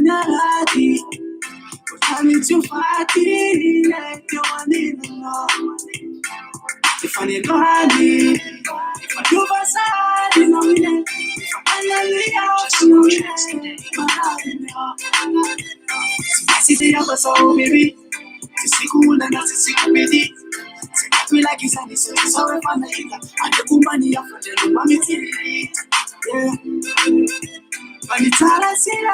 Nyarati, I need to fight it. You want it to know. If I need money, if I do bad, you know me. I love you, I see the other soul, baby. It's cool and that's a baby. I feel like it's an issue. So if I'm a killer, I get money off of the money. Yeah. But it's all I see.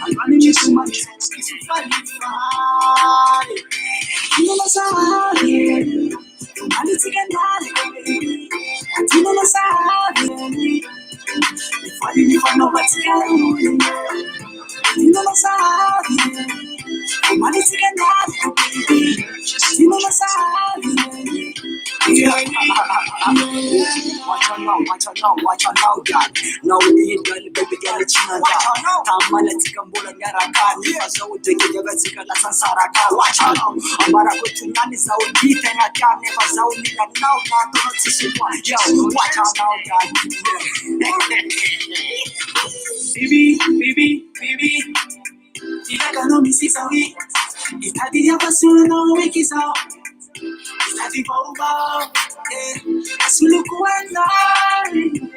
I'm running you too much. It's funny. You know what's up? I need to get out of here. You know what's up? If I didn't know what's going on. You know what's up? I need to get out of here. You know what's up? Watch out now, God. Now we ain't gonna baby girl, it's not that. Tamala Tikambula Yaraka, so we take a Vesica Sansaraka. Watch out now. Amaraco Tunan is our beat and I can't never sound it now. Not to see one. Watch out now, God. Baby. You can know me 6 a week. If I did ever soon, no week is out. I think over, as you look one night,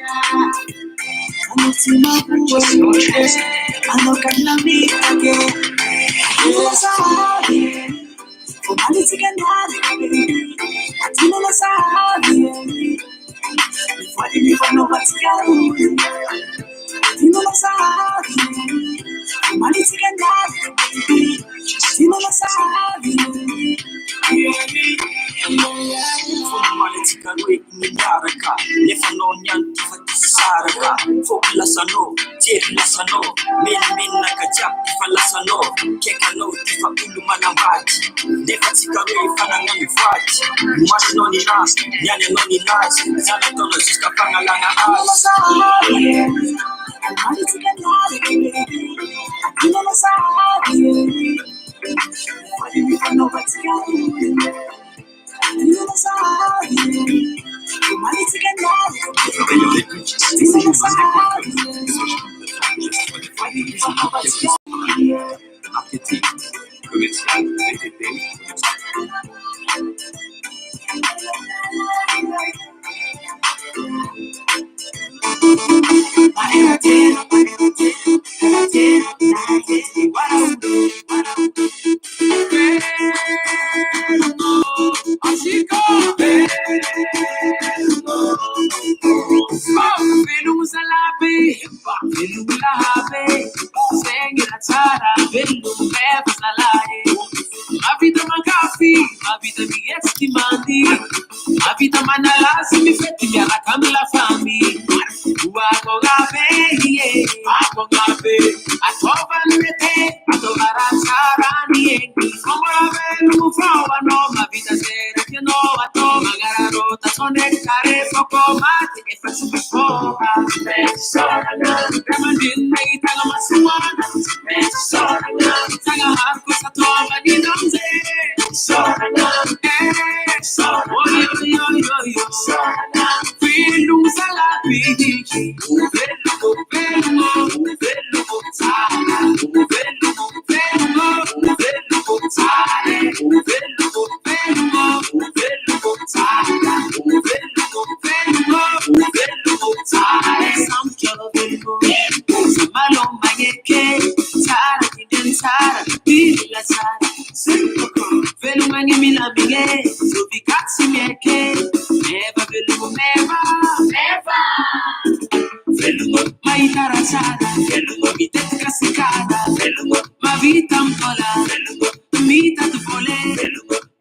I'm not seeing my boy, I'm not gonna be again. I'm sorry, for my little baby. I think I'm sorry, if I didn't even know what's going on. I think I'm sorry, for my little baby. I think I'm sorry. Politika wait Nidaraka, Nefanonian Saraka, Fokulasano, Lasano, Min Nakajak, Falasano, Kekano, Tifaulumanavati, Nefatika way Fanangami Fati, Masnoni Nas, Yananoni Nas, Zanatono Siskapangalana As. I know what's going on. You know sorry. You might get mad. You know sorry. A vida manala se me fete minha na camila fami. Uago gabe, uago gabe. A tova nete, a tova rancharani. Como a ver no froa no, ma vida zera que no a toma garota sonecare poco mate e faccio per poca. Sorana, ramandin nei taga masuana. Sorana, taga harko sa tova ni namze. Sorana, sorana. Yo. Feel la pidiki, ma vita ampola, vita tu vole,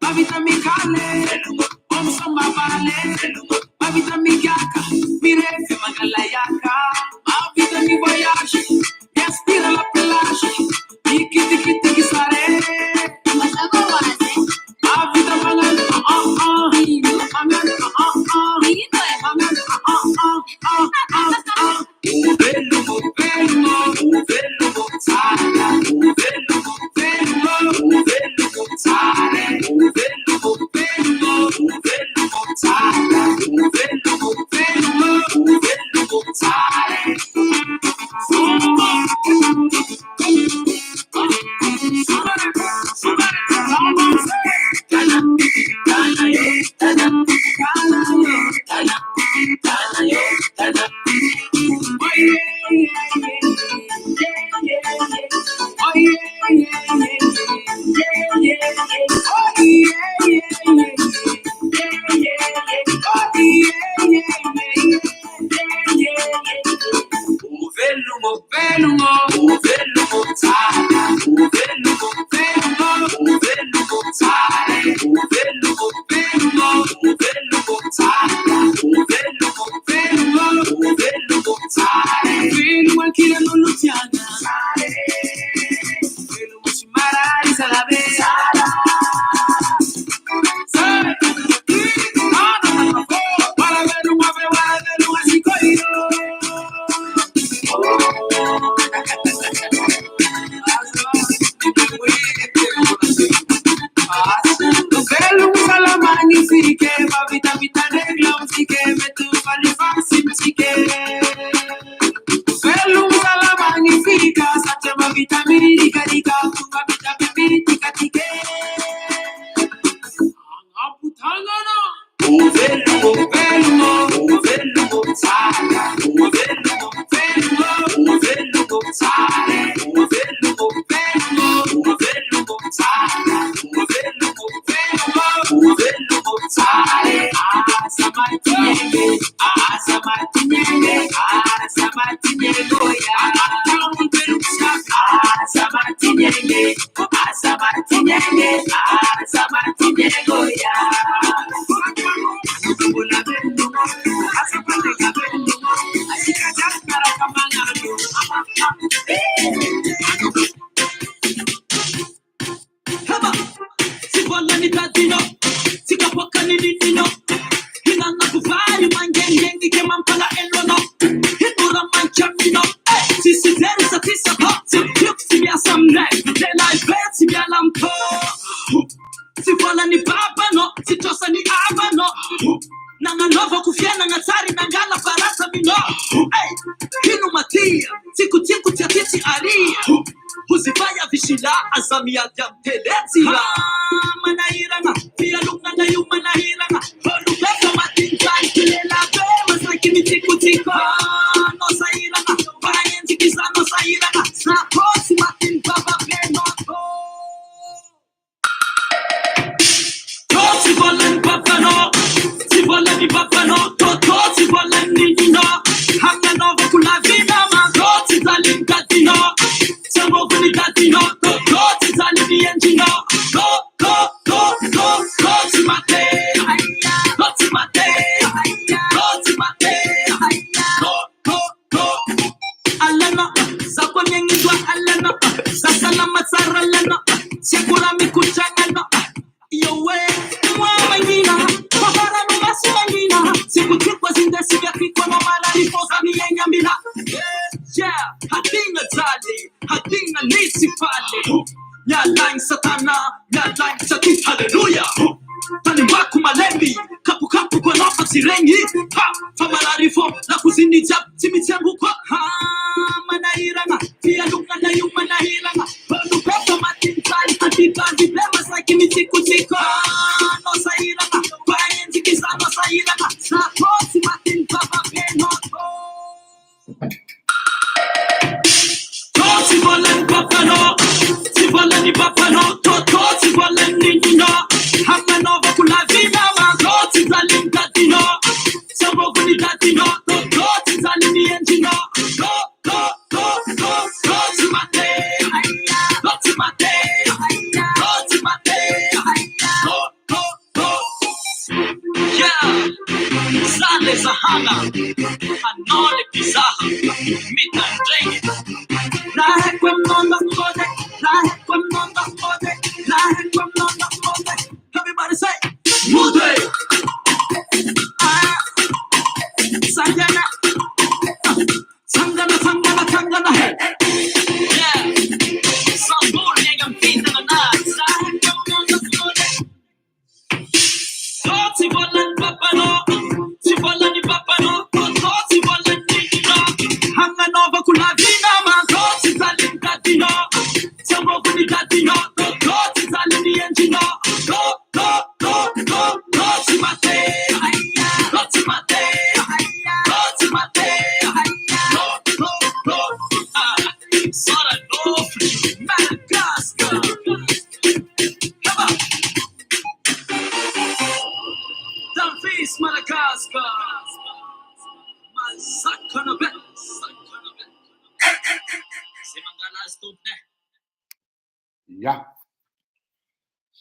ma vita mi cale, om somma vale, ma vita mi chiacca, mi refi magalayaka, ma vita mi voyage, mi aspira la pelage, mi kiti ki sare, ma sago vase, ma vita mangan, bello,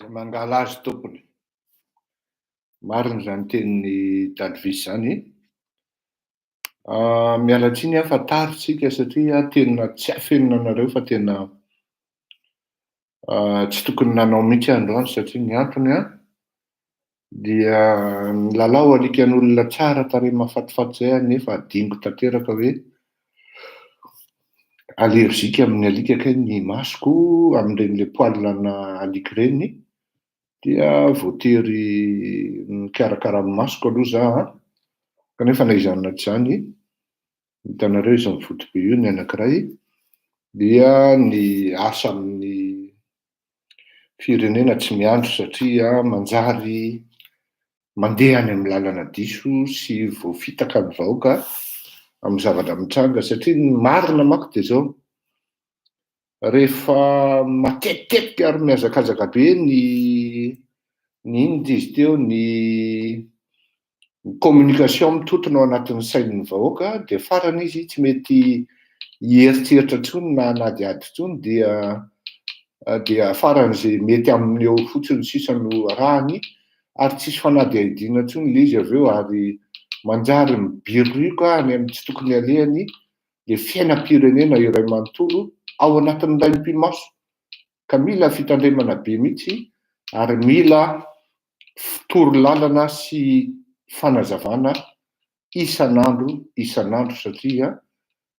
Zay mangala azy tompony. Marina zany tenin'ny Dalvis zany. Mialatsiny aho fa taritsika satria tena tsy afenina anareo fa tena tsy tokony nanao mihitsy androany satria ny antony dia milalao alikan'olona tsara tarehy mahafatifaty zay nefa adiniko tanteraka hoe alerzika amin'ny alika kay ny masoko amin'ireny le poalana alika ireny dia voatery mikarakara amin'ny masoko aloha za kanefa na izany tsy zany hitanareo izy mivoto be io ny anankiray dia ny asa amin'ny firenena tsy miandro satria manjary mandeha any amin'ny lalana diso sy voafitaka ny vahoaka amin'ny zavatra mitranga satria ny marina manko dia zao rehefa matetitetika ary mihazakazaka be ny inona izy teo ny ny communication mitotona ao anatin'ny sain'ny vahoaka dia farany izy tsy mety hieritreritra ntsony na nadiady ntsony dia farany zay mety aminy eo fotsiny sisa no rahany ary tsisy fanady aidina ntsony le izy aveo ary manjary mibirorika any amin'ny tsy tokony alehany le fiainam-pirenena iray manontolo ao anatin'ny ray mpimaso ka mila fitandremana be mihitsy ary mila fitoro lalana sy fanazavana isan'andro satria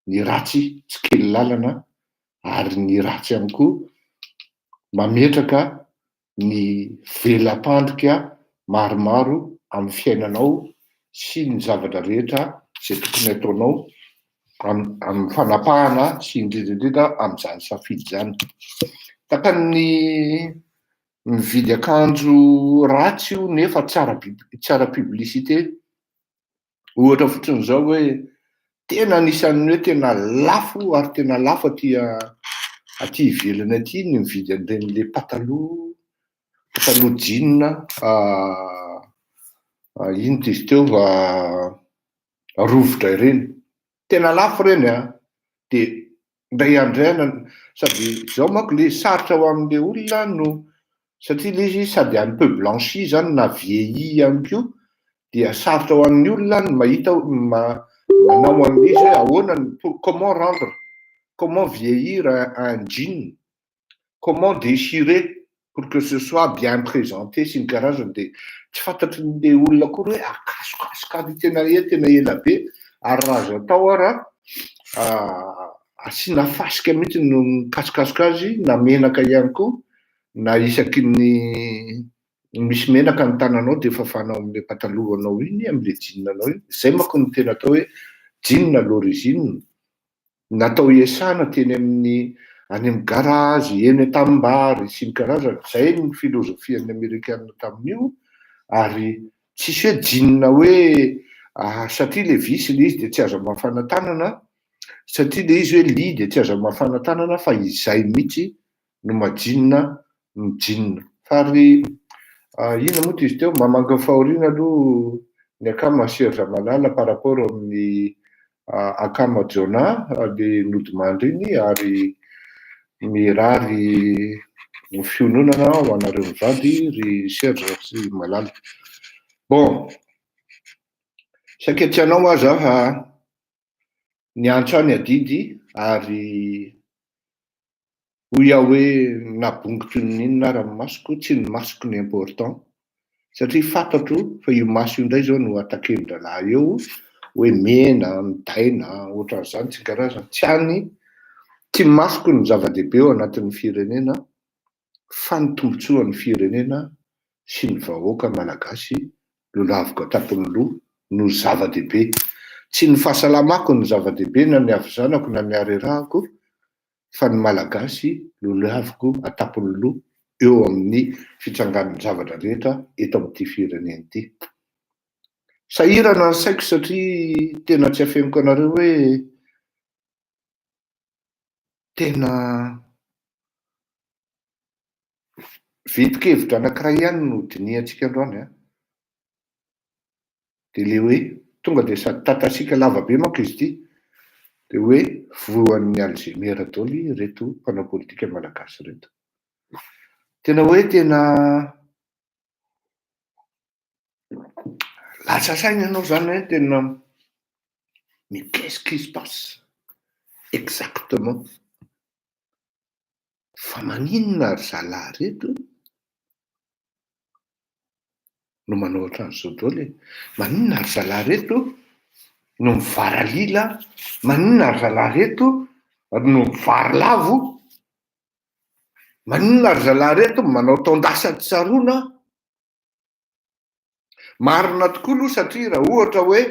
ny ratsy tsy kely lalana ary ny ratsy ihany koa mametraka ny velam-pandrika maromaro amin'ny fiainanao sy ny zavatra rehetra zay tokony ataonao amin'ny fanapahana sy indrindrindrindra amin'izany safidy zany. Takan'ny mividy akanjo ratsy io nefa tsara publicité, ohatra fotsiny zao hoe tena anisan'ny hoe tena lafo ary tena lafo aty ivelany aty ny mividy an'ireny pataloha jean ino izy teo rovotra ireny, tena lafo reny dia ndray andray sady zao manko le sarotra ho amin'le olona no satria le izy sady un peu blanchi zany na vieilli ihany koa dia sarotra ho amin'ny olona ny mahita manao an'izy hoe ahoana comment vieillir un jean, comment déchirer pour que ce soit bien présenté sy ny karazany dia tsy fantatry le olona koa hoe akasokasoka tena ela be ary raha azo atao ara asiana fasika mihitsy no mikasokasoka azy na menaka ihany koa na isaky ny misy menaka ny tananao dia fafanao amin'le patalohanao iny amin'le jeananao iny. Zay manko no tena atao hoe jean l'origine, natao iasana teny any amin'ny garage, eny an-tanimbary sy ny karazany. Zay ny filozofian'ny Amerikanina tamin'io ary tsisy hoe jean hoe satria le visy le izy dia tsy azo mafana tanana, satria le izy hoe lia dia tsy azo mafana tanana fa izay mihitsy no jean. Fary ina moa izy teo mamanga fahoriana aloha ny akama Serge Malala par rapport amin'ny akama Jona le nodimandry iny ary mirary ny fiononana ho anareo mivady ry Serge sy Malala. Bon, saketranao aza fa niantso any adidy ary hoy aho hoe nabongotro ny inona ary masoko tsy ny masoko ny important satria fantatro fa io maso io indray zao no ataken-dralahy eo hoe mena, midaina, ohatran'izany tsy karazany. Tsy masoko ny zava-dehibe ao anatin'ny firenena fa ny tombotsoan'ny firenena sy ny vahoaka malagasy lolaviko atapony loha no zava-dehibe. Tsy ny fahasalamako ny zava-dehibe na ny avy-zanako na ny harerahako fa ny malagasy lolaviko atapony loha eo amin'ny fitsangan'ny zavatra rehetra eto amin'ity firenena ity. Sahirana ny saiko satria tena tsy afeniko anareo hoe tena vetikevitra anankiray ihany no diniantsika androany dia le hoe tonga dia sady tatasika lavabe manko izy ity dia hoe voan'ny Alzheimer daoly reto mpanao politika malagasy reto. Tena hoe tena lasa saina ianao zany hoe tena mais qu'est-ce qui se passe exactement? Fa maninona ry zalahy reto no manao ohatran'izao daoly? Maninona ry zalahy reto no mivara lila? Maninona ry zalahy reto no mivary lavo? Maninona ry zalahy reto manao taondasa tsy tsaroana? Marina tokoa aloha satria raha ohatra hoe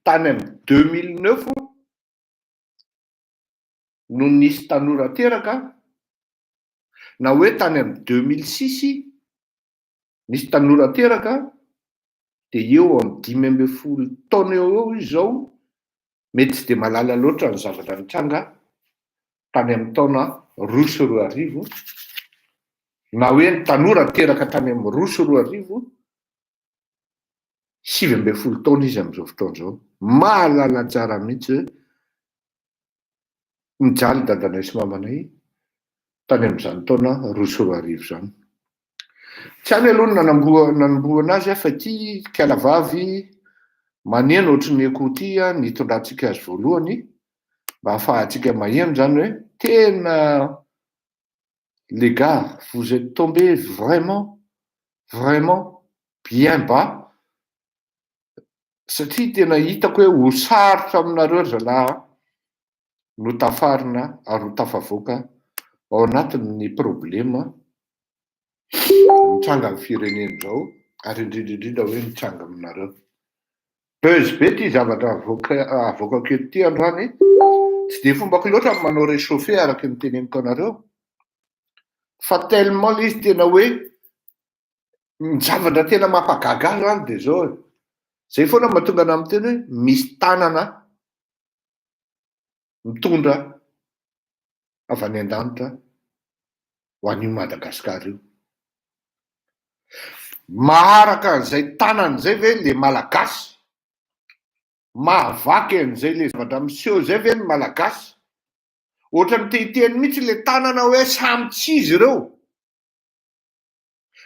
tany amin'ny 2009 no nisy tanora teraka na hoe tany amin'ny 2006 nisy tanora teraka dia eo amin'ny 5 taona eo izao mety tsy dia malala loatra ny zavatra nitranga tany amin'ny taona 2012 na hoe ny tanora teraka tany amin'ny 2012 50 taona izy amin'izao fotoan'izao. Mahalala tsara mihitsy hoe nijaly dadanay sy mamanay tany amin'izany taona 2010 izany. Tsy any aloha nanomboana azy fa ity kialavavy maneno ohatry ny akoho ity nitondrantsika azy voalohany mba ahafahantsika maheno zany hoe tena les gars, vous êtes tombés vraiment bien bas, satria tena hitako hoe ho sarotra aminareo ry zalahy no tafarina ary ho tafavoaka ao anatin'ny problema mitranga amin'ny firenena izao ary indrindra hoe mitranga aminareo. Bezy be ty zavatra avoakako eto ty androany, tsy de fombako loatra manao réchauffé araka ny teneniko anareo, fa tellement izy tena hoe ny zavatra tena mampagaga zany de zao. Zay foana mahatonga ana amin'ny teny hoe misy tanana mitondra avy any an-danitra ho an'io Madagasikara io. Maharaka an'izay tanana zay ve le malagasy? Mahavaky an'izay le zavatra miseho zay ve ny malagasy? Ohatrany tehiteny mihitsy le tanana hoe samy tsy izy ireo.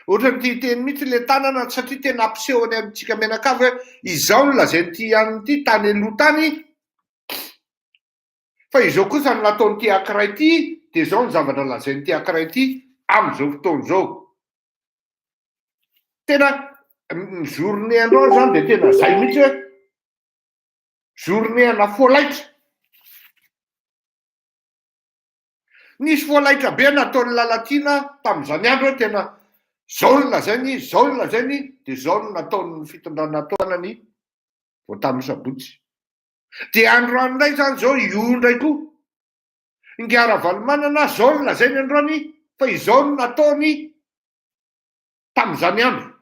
Ohatrany tehiteny mihitsy le tanana satria tena ampisehony amintsika menakavy hoe izao no lazain'ity an'ity tany aloha tany, fa izao kosa no nataon'ity ankiray ity, de zao ny zavatra lazain'ity ankiray ity amin'izao fotoan'izao. Tena ny journée androany zany de tena zay mihitsy hoe journée ana folaitra. Nisy folaitra be nataon'ny Lalatina tamin'izany andro hoe tena zao no lazainy, zao no lazainy, de zao no nataon'ny fitondrana taonany vao tamin'ny sabotsy. De androany indray zany zao io indray koa Ingara-Valomanana zao no lazainy androany fa izao no nataony tamin'izany andro.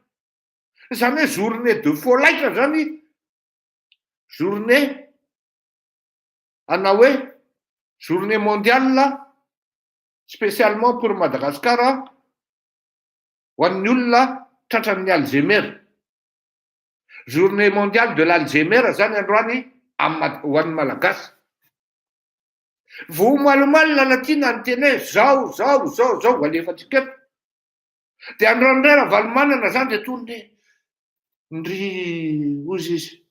Zany hoe journée de folaitra zany, journée ana hoe journée mondiale spécialement pour Madagascar ho an'ny olona tratran'ny Alzheimer. Journée mondiale de l'Alzheimer zany androany ho an'ny malagasy. Vao malomalo Lalatina ny teny hoe zao alefatsika eto. De androany indray raha Valomanana zany de tony ndry ozy izy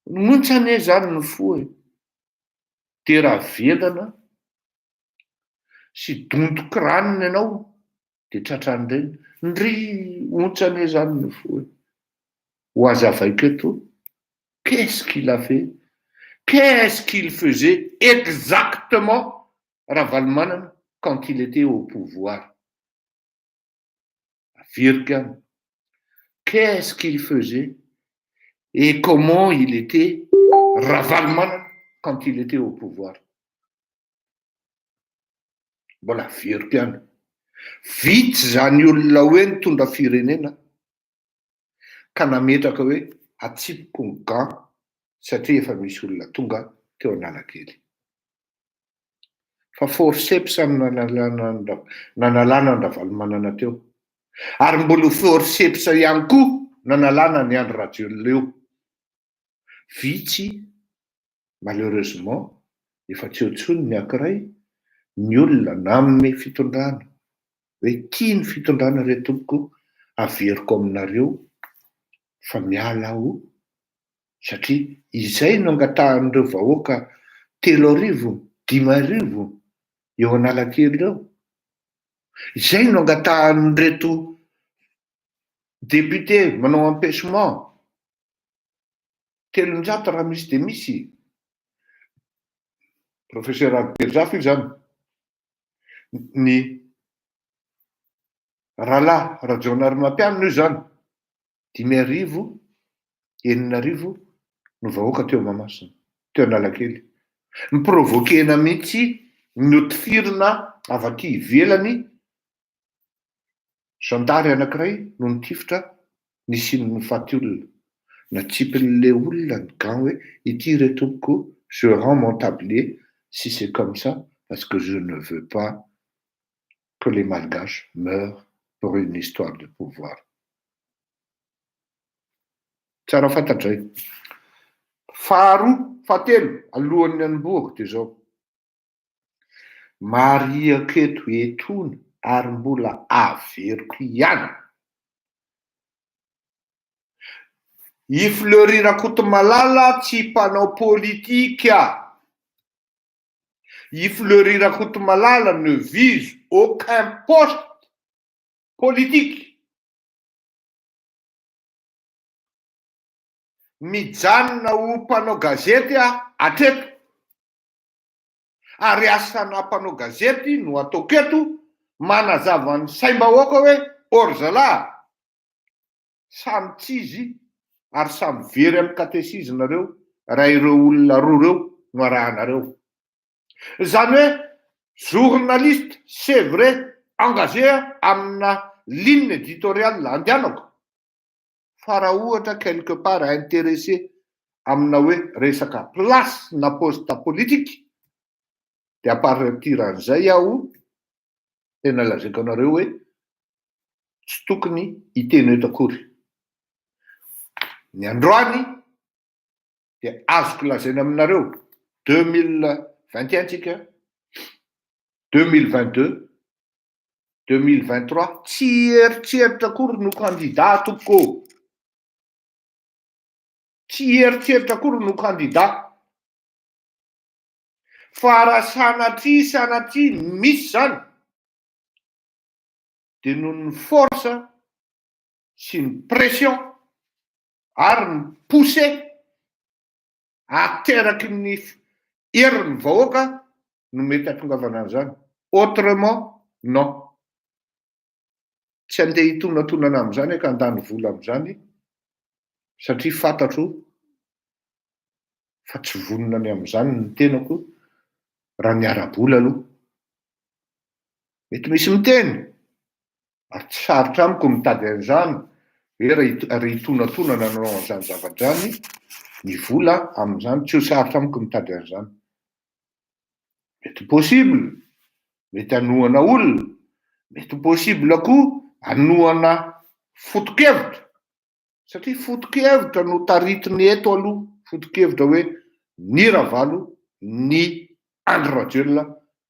montsane zany ny fo e. De raha velana sy donto ranony ianao de tratran'ireny ndry ontsane zany ny fo e. Ho azavaiko eto, qu'est-ce qu'il a fait? Qu'est-ce qu'il faisait exactement Ravalomanana quand il était au pouvoir? Virgan. Qu'est-ce qu'il faisait et comment il était Ravalomanana quand il était au pouvoir? Mbola virgan. Vitsy zany olona hoe nitondra firenena ka nametraka hoe atsipiko ny gant satria efa misy olona tonga teo Analakely. Fa forceps nanalana ny Ravalomanana teo. Ary mbola forceps ihany koa nanalana ny Andry Rajoelina. Vitsy malheureusement efa tsy eo tsony ny ankiray ny olona nanome fitondrana hoe tia ny fitondrana re tompoko averiko aminareo fa miala aho satria izay no angatahan'ireo vahoaka 3,000, 5,000 eo Analakely eo. Izay no angatahan'ireto député manao empêchement 300 raha misy de misy. Professeur Abdelzaf io zany. Ny rahalahy Rajaonarimampianina io zany 5,000, 4,000 no vahoaka teo Mahamasina, teo Analakely. Miprovokena mihitsy notifirina avy aty ivelany zandary anankiray no nitifitra nisian'ny faty olona. Natsipin'le olona ny gant hoe ity re tompoko, je rends mon tablier si c'est comme ça parce que je ne veux pas que les Malgaches meurent pour une histoire de pouvoir. tsara fantatray. Fahatelo alohan'ny anombohako de zao: mariako eto etona ary mbola averiko ihany. I Fleury Rakotomalala tsy mpanao politika. I Fleury Rakotomalala ne vise aucun poste politique. Mijanona ho mpanao gazety atreto, ary asana mpanao gazety no ataoko eto, manazava ny saim-bahoaka hoe orzalahy, samy tsizy ary samy very amin'ny katesizanareo raha ireo olona roa reo no arahanareo. Zany hoe journaliste c'est vrai engagé amina ligne éditoriale andehanako, fa raha ohatra quelque part intéressé amina hoe resaka place na poste politique de apartiran'izay aho tena lazaiko anareo hoe tsy tokony hiteny eto akory. Ny androany de azoko lazaina aminareo 2021 tsika, 2022, 2023 tsy eritreritra akory no candidat atoko, tsy eritreritra akory no candidat, fa raha sanatria misy zany de noho ny force sy ny pression ary ny poussé ateraky ny herin'ny vahoaka no mety atongavana an'izany. Autrement non, tsy andeha hitonatonana amin'izany ka handany vola amin'izany, satria fantatro fa tsy vonona ny amin'izany ny tenako raha ny ara-bola aloha. Mety misy miteny ary tsy sarotra amiko mitady an'izany hoe raha hitonatonana anao an'izany zavatra any, ny vola amin'izany tsy ho sarotra amiko mitady an'izany. Mety possible, mety anohana olona, mety possible koa anohana foto-kevitra, satria foto-kevitra no taritiny eto aloha, foto-kevitra hoe ny Ravalo, ny Andry Rajoelina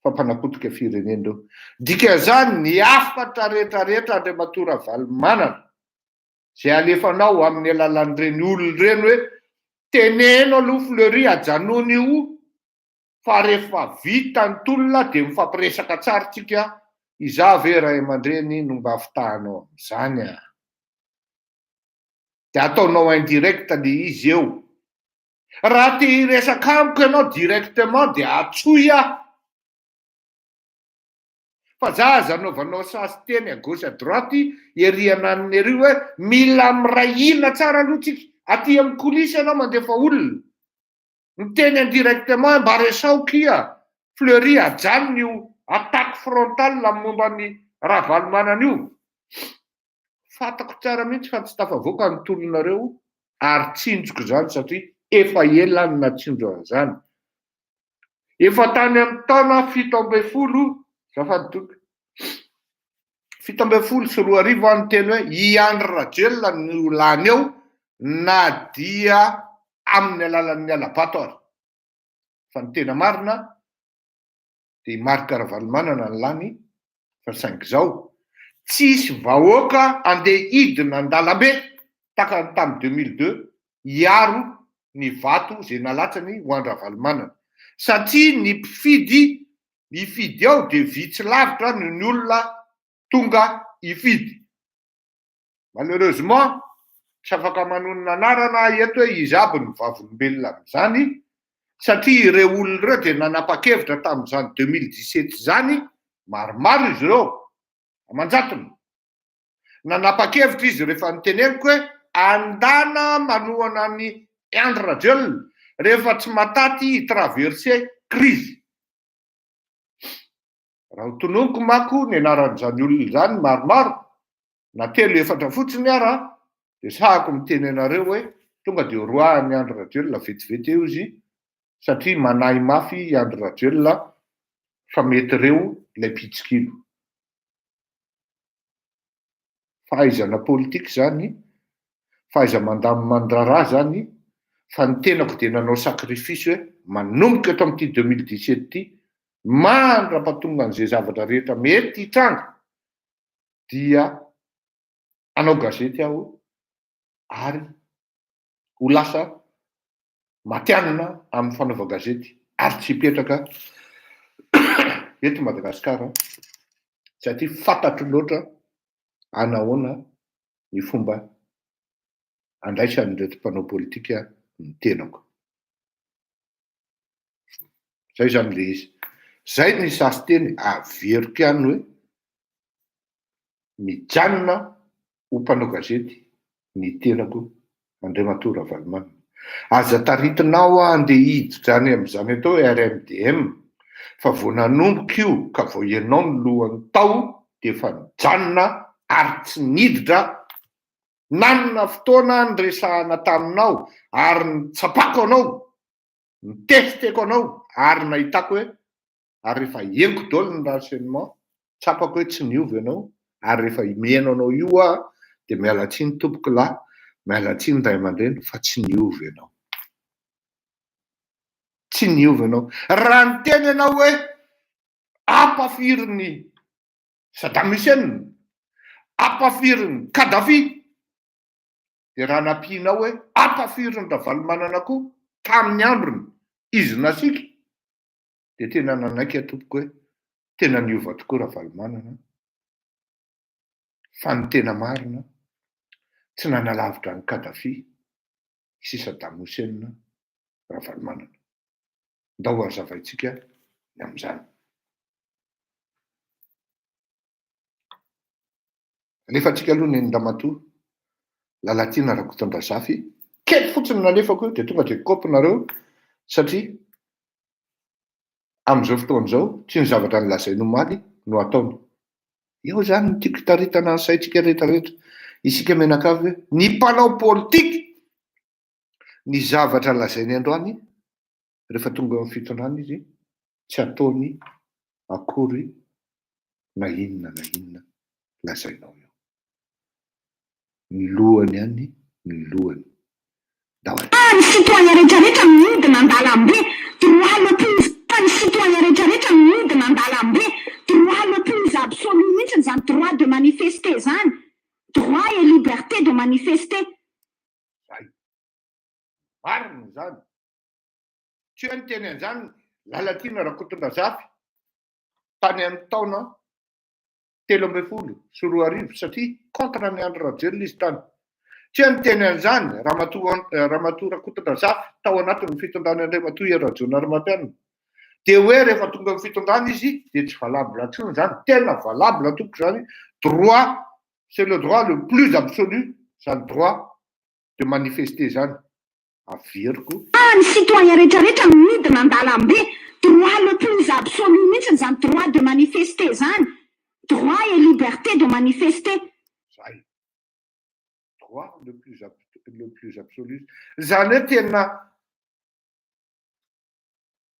fampanapotika firenena. Dikan'izany ny afatra rehetrarehetra Andriamatoa Ravalomanana zay alefanao amin'ny alalan'ireny olona ireny hoe teneno aloha Fleury ajanony io, fa rehefa vita ny tolona de mifampiresaka tsara tsika, iza ve ray aman-dreny no mba afitahanao amin'izany a. De ataonao indirect le izy eo. Raha te hiresaka amiko ianao directement de atsoy aho. Fa zaza anaovanao sasy teny à gauche à droite eriana an'ery hoe mila mirahina tsara aloha tsika. Aty amin'ny coulisse ianao mandefa olona, miteny indirectement mba resaoko ia, Fleury ajanony io attaque frontale momba ny Ravalomanana io. Fantako tsara mihitsy fa tsy tafavoaka ny tolonareo ary tsinjoko zany satria efa ela ny natsindro an'izany. Efa tany amin'ny taona 17 zafaditoky 17 sy 20 ny teny hoe i Andry Rajoelina no lany eo na dia amin'ny alalan'ny alabato ary. Fa ny tena marina de Marc Ravalomanana ny lany, fa saingy zao tsisy vahoaka andeha hidina an-dalambe takany tamin'ny 2002 hiaro ny vato zay nalatsany ho Andry Ravalomanana, satria ny mpifidy hifidy ao de vitsy lavitra ny olona tonga hifidy. Malheureusement tsy afaka manonona anarana eto hoe izy aby ny vavolombelona amin'izany, satria ireo olona ireo de nanapa-kevitra tamin'izany 2017 zany, maromaro izy ireo amanjatony. Nanapa-kevitra izy rehefa niteneniko hoe andana manohana ny Andry Rajoelina rehefa tsy mataty hitraverser crise. Raha ho tononiko mako ny anaran'izany olona izany maromaro, na 3-4 fotsiny ara, de sahako miteny anareo hoe tonga de roahan'ny Andry Rajoelina vetivety eo izy, satria manahy mafy i Andry Rajoelina fa mety reo ilay mpitsikilo. Fahaizana politika zany faiza mandamy mandrara zany fa ny tenako dia nanao sakrifisy hoe manomboka eto amin'ity 2017 ty mandra-patonga an'izay zavatra rehetra mety hitranga dia anao gazety aho ary ho lasa matianina amin'ny fanaova gazety ary tsy hipetraka eto Madagasikara satria fantatro loatra anahoana ny fomba andraisan'ireto mpanao politika ny tenako. Zay zany le izy. Zay ny sasy teny averiko ihany hoe mijanona ho mpanao gazety ny tenako Andriamatoa Ravalomanana. Aza taritinao andeha hiditra any amin'izany atao hoe RMDM fa vao nanomboka io ka vao ianao ny lohan'ny tao dia efa nijanona ary tsy niditra nanona fotoana nyresahana taminao ary nitsapako anao nitesteko anao ary nahitako hoe ary rehefa henoko daholo ny renseignement tsapako hoe tsy niova ianao ary rehefa imeno anao io dia miala tsiny tompoko lahy miala tsiny ray aman-dreny fa tsy niova ianao, tsy niova ianao. Raha ny teny ianao hoe ampafirin'ny Saddam Hussein, ampafirin'ny Kadhafi, dia raha nampianao hoe ampafirin'ny Ravalomanana koa tamin'ny androny izy nasika dia tena nanaiky tompoko hoe tena niova tokoa Ravalomanana fa ny tena marina tsy nanalavitra ny Kadhafi sy Saddam Hussein Ravalomanana. Ndao hazavaitsika amin'izany. Alefatsika aloha ny Andramatoa Lalatiana Rakotondrazafy kely fotsiny nalefako dia tonga dia kopinareo satria amin'izao fotoana izao tsy ny zavatra nilazainy omaly no ataony. Eo zany ny tiako taritana ny saitsika rehetrarehetra isika menakavy hoe ny mpanao politika ny zavatra lazainy androany rehefa tonga amin'ny fitondrana izy tsy ataony akory na inona lazainao eo. Ny lohany ihany ny lohany. Ny citoyen rehetrarehetra midina an-dalambe droit le plus ny citoyen rehetrarehetra midina an-dalambe droit le plus absolu mihitsy zany droit de manifester zany, droit et liberté de manifester. Zay marina zany tsy hoe niteny an'izany Lalatiana Rakotondrazafy tany amin'ny taona 13 satria contre ny Andry Rajoelina izy tany. Tsy hoe niteny an'izany Ramatoa Rakotondrazafy tao anatin'ny fitondrana Andriamatoa Rajoelina dia hoe rehefa tonga amin'ny fitondrana izy dia tsy valable intsony zany, tena valable tompoko zany. Droit, c'est le droit le plus absolu, zany droit de manifester zany. Averiko. Ny citoyen rehetrarehetra midina an-dalambe droit le plus absolu mihitsy zany droit de manifester zany, droit et liberté de manifester. Zay. Droit le plus absolu. Zany hoe tena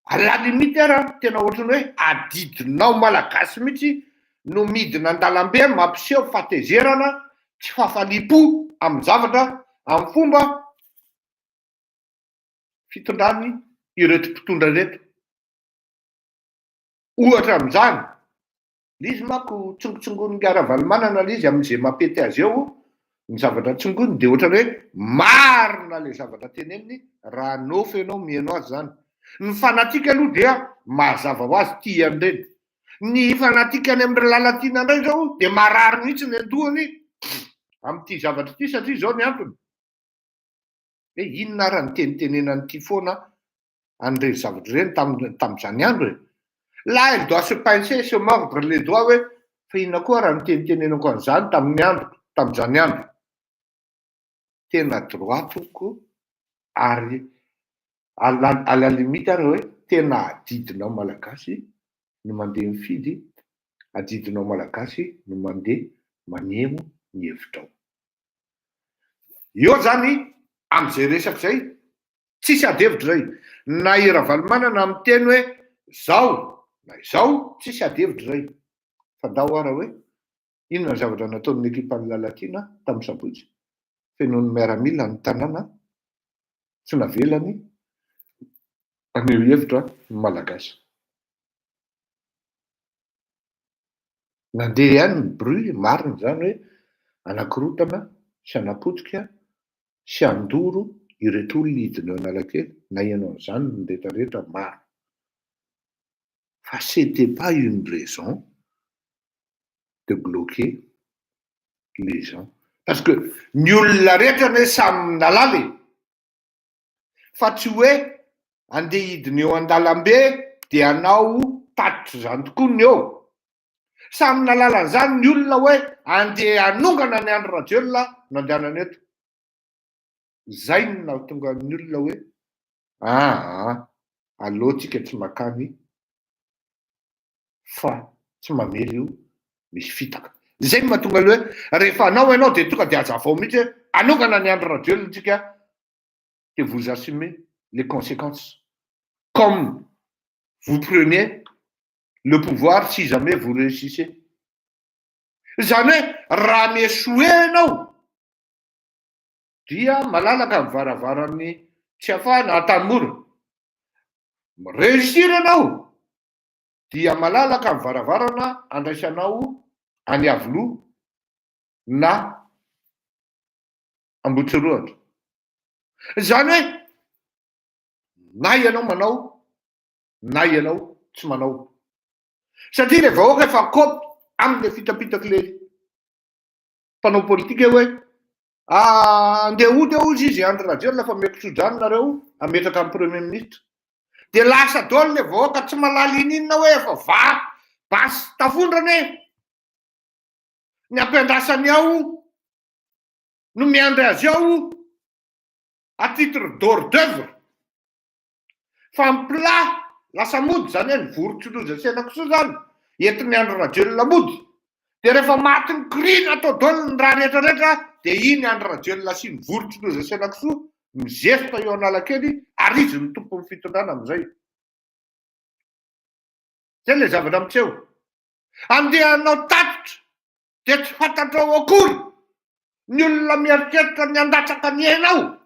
à la limite ara tena ohatrany hoe adidinao malagasy mihitsy no midina an-dalambe mampiseho fatezerana tsy fahafalipo amin'ny zavatra amin'ny fomba fitondrany ireto mpitondra reto. Ohatra amin'izany izy manko tsongotsongony ny Ravalomanana izy amin'izay mampety azy eo ny zavatra tsongony dia ohatrany hoe marina le zavatra teneniny raha nofy ianao mihaino azy zany. Ny fanatika aloha dia mazava ho azy tia an'ireny. Ny fanatika any amin'ny Lalatiana indray zao dia marary mihitsy ny andohany amin'ity zavatra ity satria zao ny antony. Hoe inona raha ny tenitenenan'ity foana an'ireny zavatra ireny tamin'izany andro e. Là elle doit se pincer, se mordre les doigts hoe fa inona koa raha ny tenitenenako an'izany tamin'izany andro. Tena droit tompoko ary à la limite ary hoe tena adidinao malagasy no mandeha mifidy, adidinao malagasy no mandeha manemo ny hevitrao. Eo zany amin'izay resaka zay tsisy adihevitra zay na i Ravalomanana amin'ny teny hoe zao na izao tsisy adihevitra zay fa ndao ara hoe inona ny zavatra nataon'ny ekipan'ny Lalatiana tamin'ny sabotsy fenony miaramila ny tanàna tsy navelany aneo hevitra ny malagasy. Nandeha ihany ny bruit marina zany hoe anankirotana sy anapotika sy andoro ireto olona hidina eo Analakely na ianao an'izany ny rehetrarehetra maro. Fa c'était pas une raison de bloquer les gens. Parce que ny olona rehetra ne samy nalala fa tsy hoe andeha hidina eo an-dalambe dia anao tatitra zany tokoa ny eo. Samy nalala zany ny olona hoe andeha anongana ny andro radiolona no andehanana eto. Zay no nahatonga ny olona hoe aleo tsika tsy makany fa tsy mamely io misy fitaka. Zay no mahatonga le hoe rehefa anao ianao dia tonga dia hazavao mihitsy hoe anongana ny andro radiolona tsika que vous assumez les conséquences comme vous prenez le pouvoir si jamais vous réussissez. Zany hoe raha miesoe ianao dia malalaka mivaravaran'ny tsy afahana an-tanymora. Réussir ianao dia malalaka mivaravarana andraisanao any Avoloha na Ambohitsirohatra. Zany hoe na ianao manao na ianao tsy manao. Satria le vahoaka efa kopy am'le fitapitaky le mpanao politika hoe andeha ody ao izy andro radiolona fa miampitso-drano nareo ametraka amin'ny premier ministre. Dia lasa daholo le vahoaka tsy malala ininona hoe efa basy tafondrane ny ampiandrasany ao no miandry azy ao à titre d'hors d'œuvre. Fa ny plat lasa mody zany hoe nivorontsoloza senakisoa zany entin'ny andro radiolona mody. Dia rehefa maty ny krina atao daholo ny raha rehetrarehetra dia iny andro radiolona sy nivorontsoloza senakisoa mizesta eo Analakely ary izy ny tompon'ny fitondrana amin'izay. Zay le zavatra mitseho. Andeha anao tatitra dia tsy fantatrao akory ny olona mieritreritra ny andatsaka ny hainao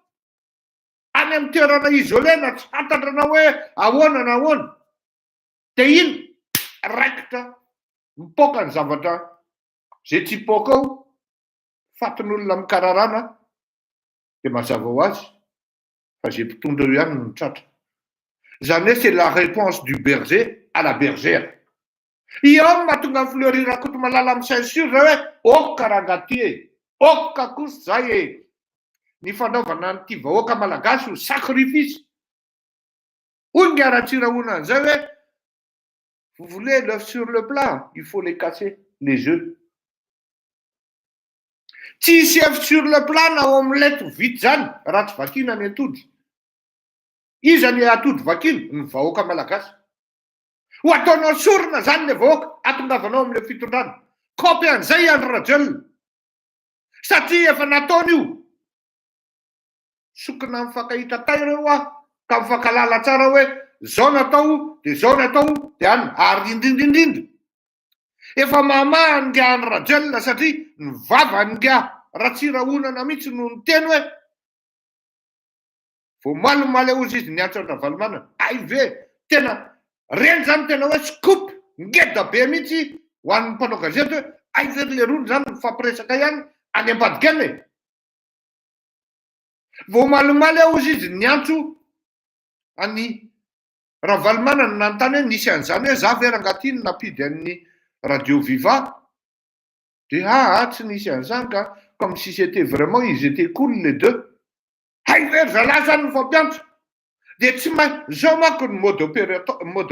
any amin'ny toerana isolena tsy fantatranao hoe ahoana na ahoana. Dia iny raikitra mipoaka ny zavatra zay tsy hipoaka ao fatin'olona mikararana dia mazava ho azy fa zay mpitondra eo ihany no tratra. Zany hoe c'est la réponse du berger à la bergère. Io mahatonga ny fleurir akoto malala amin'ny censure hoe oka rangaty e, oka kosa zay e. Ny fanaovana nyity vahoaka malagasy ho sacrifice. Hoy ny aratsirahoana an'izay hoe vous voulez l'œuf sur le plat, il faut les casser les œufs. Tsisy œuf sur le plat na omelette vita zany raha tsy vakina ny atody. Iza ny atody vakina? Ny vahoaka malagasy. Ho ataonao sorona zany le vahoaka atongavanao amin'le fitondrana. Kopy an'izay andro radiolona. Satria efa nataony io. Sokona mifankahita tay ireo ka mifankalala tsara hoe zao natao dia zao natao dia any ary indrindrindrindra. Efa mamaha ny andro radiolona satria ny vavany ratsirahonana mihitsy no ny teny hoe vao malomaly ozy izy niantsona Valomana. Ay ve tena reny zany tena hoe scoop ngeda be mihitsy ho an'ny mpanao gazety hoe ay ve le rony zany mifampiresaka ihany any Ambadikely e. Vao malomaly ozy izy niantso any Ravalomana no nanontany hoe nisy an'izany hoe za verangatiny napidy amin'ny Radio Viva. Dia tsy nisy an'izany ka comme si c'était vraiment ils étaient cool les deux. Hay ve zalahy zany no fampiantso. Dia tsy zao manko ny mode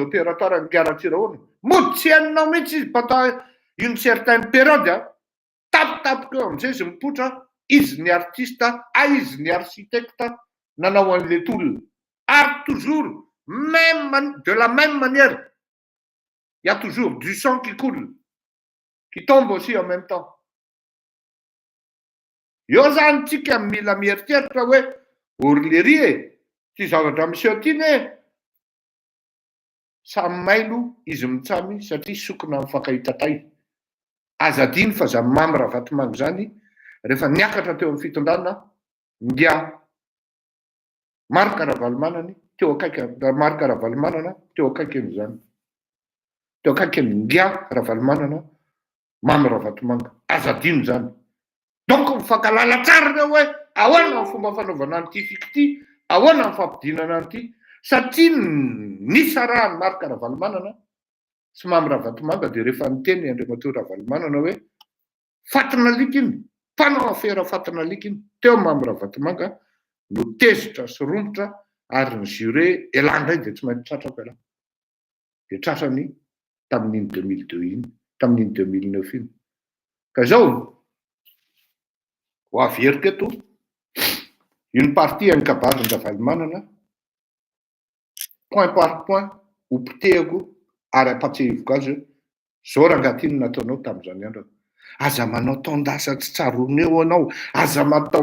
opératoire ny Aratsirahoana. Mody tsy hainao mihitsy izy pendant une certaine période. Tapitapika eo amin'izay izy mipotra. Izy ny artista, izy ny architecte nanao an'le tolona. Ary toujours de la même manière. Il y a toujours du sang qui coule, qui tombe aussi en même temps. Io zany tsika mila mieritreritra hoe orlery e, tsy zavatra miseho ty ne samy mailo izy mitsamy satria sokona mifankahita tay. Azadiny fa za mamy Ravatomango zany rehefa niakatra teo amin'ny fitondrana ngia marika ravalomanany teo akaiky marika ravalomanana teo akaikin'izany teo akaikiny ngia ravalomanana mamy Ravatomanga azadino zany donc mifankalala tsara reo hoe ahoana ny fomba fanaovana an'ity fikity ahoana ny fampidinana an'ity satria nisy raha marika ravalomanana sy mamy Ravatomanga dia rehefa niteny Andriamatoa Ravalomanana hoe fatina alika iny mpanao afera fatina alika iny teo mamy Ravatomanga no tezitra sy rombotra ary ny juré elandray dia tsy maintsy tratrako ela dia tratrany tamin'iny 2002 iny tamin'iny 2009 iny ka zao ho averiko eto une partie ankabarin'ny Ravalomanana point par point ho potehako ary apatsehivoko azy zao rangatiny nataonao tamin'izany andro aza manao tondasa tsy tsaroana eo anao aza matao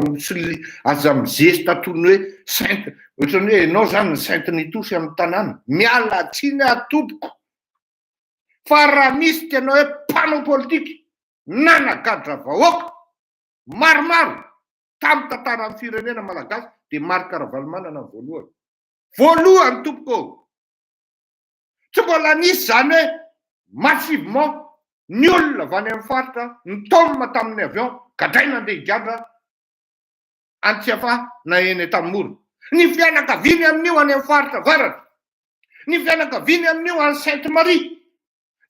aza mizesta tony hoe sainte ohatrany hoe ianao zany ny sainte nitosy amin'ny tanàna miala tsiny atoboko fa raha misy tena hoe mpanao politika nanagadra vahoaka maromaro tamin'ny tantaran'ny firenena malagasy dia marika Ravalomanana voalohany tompoko tsy mbola nisy zany hoe massivement ny olona avy any amin'ny faritra nitaomina tamin'ny avion gadraina andeha higadra Antsiafa na eny Tamoro ny fianakaviany amin'io any amin'ny faritra varatra ny fianakaviany amin'io any Sainte Marie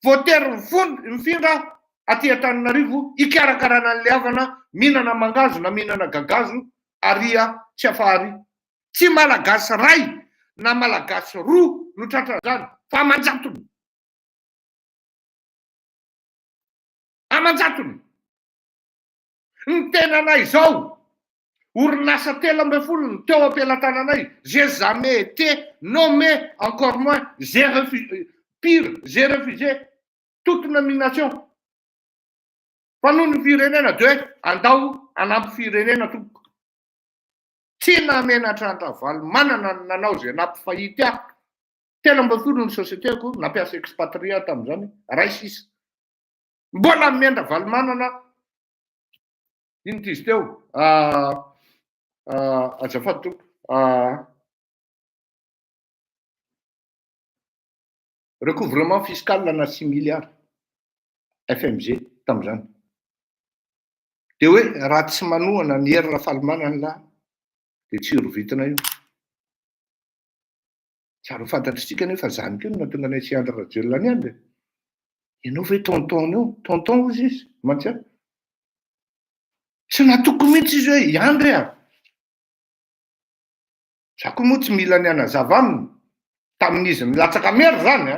voatery mifindra aty Antananarivo ikarakarana an'le havana mihinana mangazo na mihinana gagazo aria tsy afary tsy malagasy ray na malagasy roa no tratra zany fa amanjatony ny tenanay zao orinasa 13 ny teo am-pelatananay j'ai jamais été nommé encore moins j'ai refusé toute nomination fa noho ny firenena de hoe andao anampy firenena tompoko tsy namenatra Ravalomanana nanao zay nampifahity aho 13 ny sociétéko nampiasa expatriat tamin'izany ray sisa mbola mendra Valomanana ino tizy teo azafady toko recouvrement fiscal na 6 milliards FMG tamin'izany dia hoe raha tsy manohana ny hery Ravalomanana lahy dia tsy rovitina io tsara fantatritsika nefa zany keo no natonga anay tsy andra rajelona any any ianao ve tonton io tonton ozy izy mantsy tsy natoko mihitsy izy hoe iandry zako moa tsy mila ny anazava aminy tamin'izy nilatsaka mery zany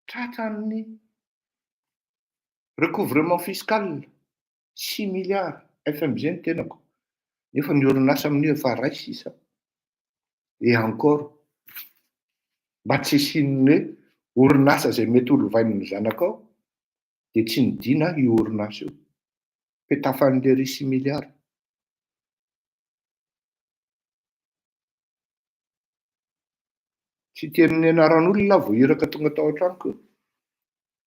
tratran'ny recouvrement fiscal 6 milliards FMG ny tenako nefa ny orinasa amin'io efa ray sisa et encore mba tsy sinny hoe orinasa zay mety olovain'ny zanakao dia tsy nidina io orinasa io petafan'le 6 milliards tsy teniny anaran'olona vao iraka tonga tao an-tranoko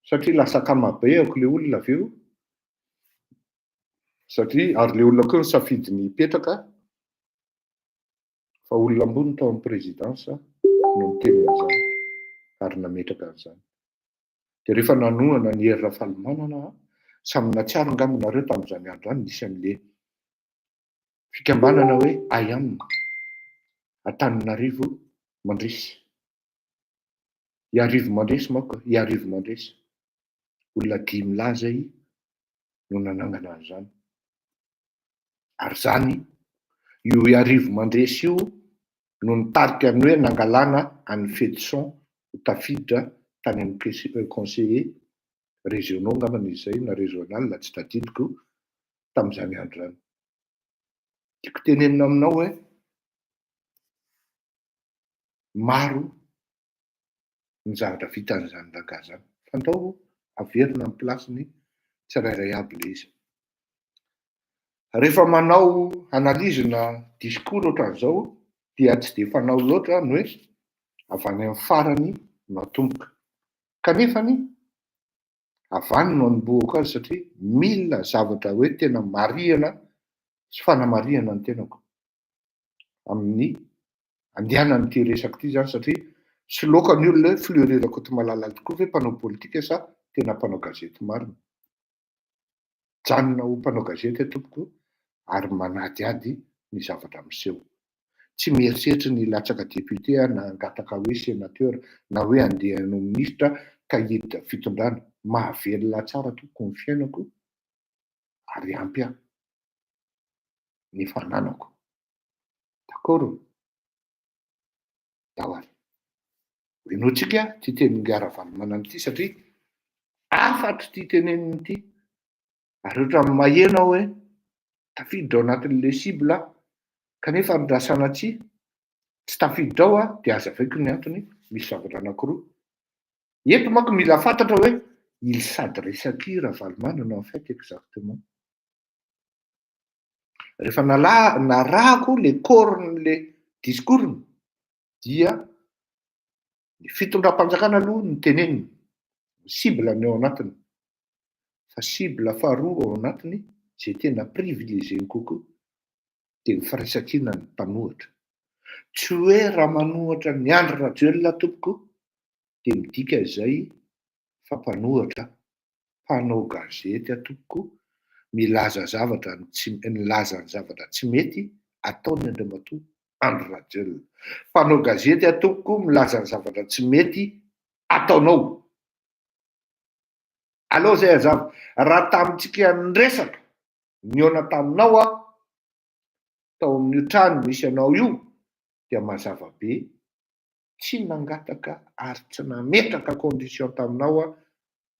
satria lasa kamabeako le olona aveo satria ary le olona koa ny safidy ny petraka fa olona ambony tao amin'ny présidence no nitenin'izany ary nametraka an'izany dia rehefa nanohana ny hery Ravalomanana samy natsiaro angaminareo tamin'izany andro any nisy an'le fikambanana hoe AIAM Antananarivo Mandresy iarivo mandresy manko iarivo mandresy olona 10 milazay no nanangana an'izany ary zany io iarivo mandresy io no nitarika ny hoe nangalana any Fedson ho tafiditra tany amin'ny conseiller régionaux ngambany izay na régional na tsy tadidiko tamin'izany andro zany tiako tenenina aminao hoe maro ny zavatra vitan'izany rangahy zany fandao averina amin'ny plasiny tsirairay aby le izy rehefa manao analyse na discours ohatran'izao dia tsy dia fanao loatra ny hoe avy any amin'ny farany natomboka kanefany avanino anomboako azy satria mila zavatra hoe tena mariana sy fanamariana ny tenako amin'ny andehanany ty resaka ty zany satria soloaka ny olona hoe fleurirako ty malalala tokoa hoe mpanao politika sa tena mpanao gazety marina janona ho mpanao gazety tompoko ary manadiady ny zavatra miseho tsy mieriseritry ny latsaka député na angataka hoe sénateur na hoe andeha no ministra ka hiditra fitondrana mahavelona tsara tompoko ny fiainako ary ampy aho ny fananako d'accord dahoary inoatsika ty teny Ngara-Valomanana ty satria afatry ty teneniny ty ary ohatra mahena hoe tafiditra ao anatin'le cible kanefa ny rasana tsy tafiditra ao dia azavaiko ny antony misy zavatra anankiroa eto manko mila fantatra hoe il s'adresse qui Ravalomanana en fait exactement rehefa narahako le corne discours dia ny fitondram-panjakana aloha ny teneniny cible ny ao anatiny fa cible faharoa ao anatiny zay tena privilégieny kokoa dia ny firaisan-kina ny mpanohitra tsy hoe raha manohatra ny Andry Rajoelina tompoko dia midika izay fa mpanohitra mpanao gazety tompoko milaza zavatra milaza ny zavatra tsy mety ataony Andriamatoa Andry Rajoelina mpanao gazety tompoko milaza ny zavatra tsy mety ataonao aloha zay azava raha tamintsika niresaka niona taminao tao amin'ny trano misy anao io dia mazava be tsy nangataka ary tsy nametraka condition taminao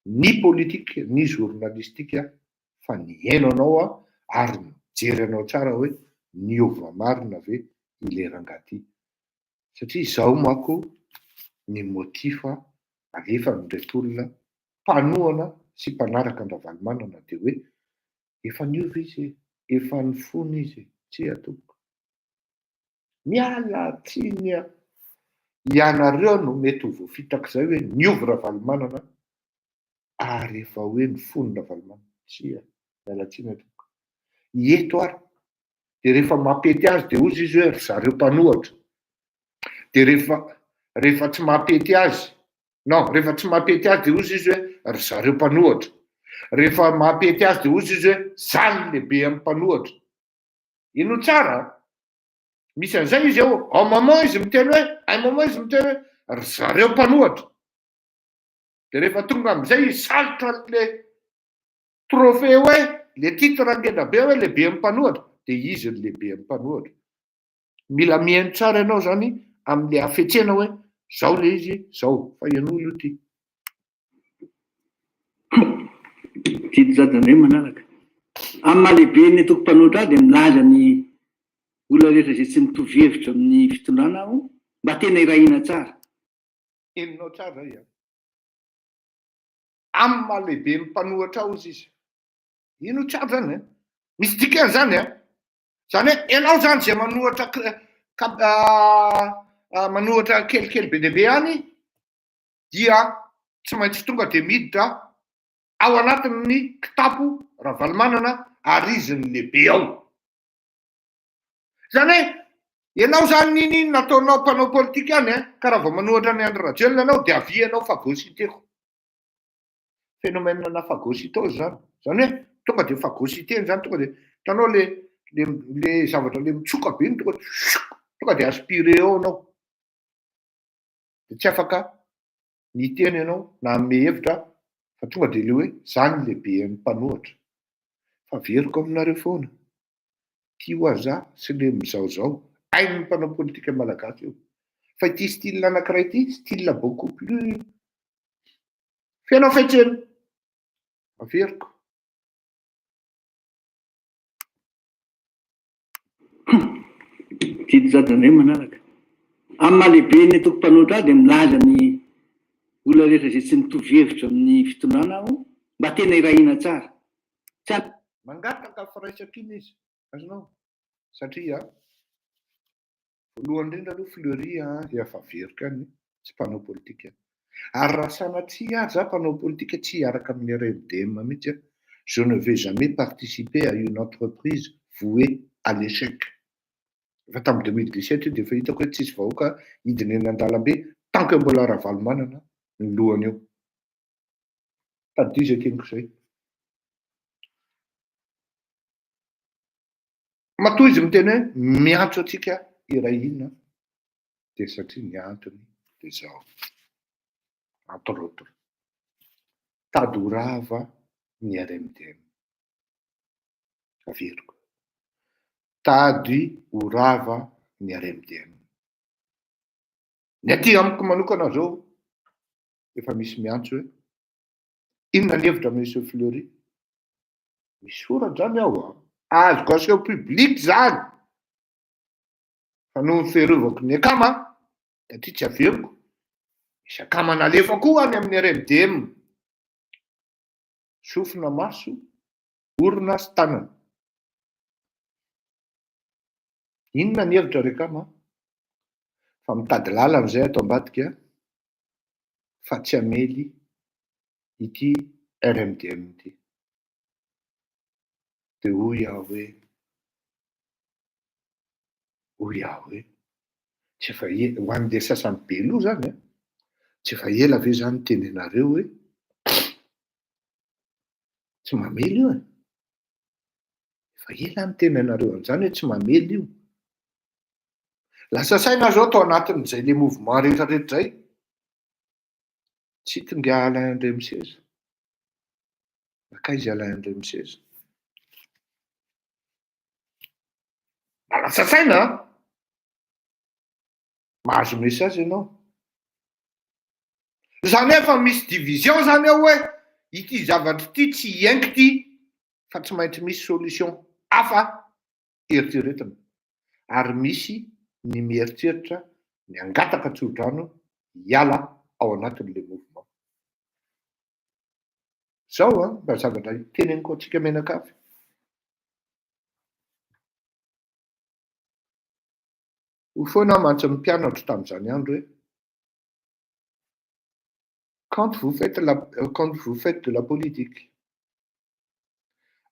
ny politika ny journalistika fa nihaino anao ary mijery anao tsara hoe niova marina ve ilerangaty satria izao manko ny motifa alefa nindreto olona mpanohana sy mpanaraka Ravalomanana dia hoe efa niova izy efa nifony izy tsy atoko miala tsiny ianareo no mety ho voafitrak'izay hoe niova Ravalomanana ary efa hoe nifony Ravalomanana tsy miala tsiny atoko eto ary dia rehefa mampety azy dia ozy izy hoe ry zareo mpanohatra dia rehefa tsy mampety azy rehefa tsy mampety azy dia ozy izy hoe ry zareo mpanohatra rehefa mampety azy dia ozy izy hoe zany lehibe amin'ny mpanohatra ino tsara misy an'izay izy ao maman izy miteny hoe maman izy miteny hoe ry zareo mpanohatra dia rehefa tonga amin'izay isalotra le trophée hoe le titre ngeda be hoe lehibe amin'ny mpanohatra dia izy ny lehibe amin'ny mpanohatra mila mihaino tsara ianao zany amin'le hafetsena hoe zao le izy zao fa ianao io ty tidy zadandray manaraka amin'ny mahalehibe ny toko-mpanohitra dia milaza ny olona rehetra zay tsy mitovy hevitra amin'ny fitondrana aho mba tena irahina tsara eninao tsara ia amin'ny mahalehibe ny mpanohatra ao izy izy ino tsara zany misy dikan'izany zany hoe ianao zany zay manohatra kelikely be dehibe any dia tsy maintsy tonga dia miditra ao anatin'ny kitapo Ravalomanana ary izy ny lehibe ao zany hoe ianao zany niny nataonao mpanao politika any ka raha vao manohatra ny Andry Rajoelina anao dia avianao fagositeko phénomène na phagocytose zany hoe tonga dia phagocyteny zany tonga dia hitanao le zavatra le mitsoka be iny tonga dia aspiré ao anao dia tsy afaka niteny ianao na ame hevitra fa tonga dia le hoe zany lehibe amin'ny mpanohatra fa veriko aminareo foana tia ho aza sy le mizaozao ainy ny mpanao politika malagasy io fa ity style anankiray ity style beaucoup plus fianao fetsena averiko tidy zadandray manaraka amin'ny mahalehibe ny toko-mpanohitra dia milaza ny olona rehetra zay tsy mitovy hevitra amin'ny fitondrana aho mba tena irahina tsara mangataka firaisan-kina izy azonao satria voalohany indrindra aloha fleury efa verika any tsy mpanao politika Ary raha sanatria ary za mpanao politika tsy hiaraka amin'ny RMDM mihitsy a, je ne vais jamais participer à une entreprise vouée à l'échec. Efa tamin'ny 2017 io dia efa hitako hoe tsisy vahoaka hidina eny an-dalambe tant que mbola Ravalomanana ny lohany eo. Tadia izay teniko izay. Matoa izy miteny hoe miantso atsika iray inona dia satria ny antony dia izao. Entre autres, tady ho rava ny RMDM. Averiko. Tady ho rava ny RMDM. Ny aty amiko manokana zao efa misy miantso hoe inona ny hevitra Monsieur Fleury? Misy soratra zany aho azoko aseho public zany. Fa no fiarovako ny akama da ty tsy averiko. Misy akama nalefa koa any amin'ny RMDM. Sofina maso, orona sy tanana. Inona ny hevitra rekama? Fa mitady lalana zay ato ambadika fa tsy amely ity RMDM ity. Dia hoy aho hoe tsy efa ela ho an'ilay sasany be aloha zany a, tsy efa ela ve zany tenenareo hoe tsy mamely io e. Efa ela ny tenenareo an'izany hoe tsy mamely io. Lasa saina zao tao anatin'izay le mouvement rehetrarehetra zay. Tsy tonga Alain André Miseza. Akaiza Alain André Miseza? Lasa saina mahazo message ianao. Zany efa misy division zany ao hoe ity zavatra ity tsy hiaingo ity fa tsy maintsy misy solution hafa eritreretina. Ary misy ny mieritreritra ny angataka tsodrano hiala ao anatin'ilay mouvement. Zao mba zavatra teneniko antsika menakavy. Ho foana mantsy mpianatra tamin'izany andro hoe quand vous faites de la politique,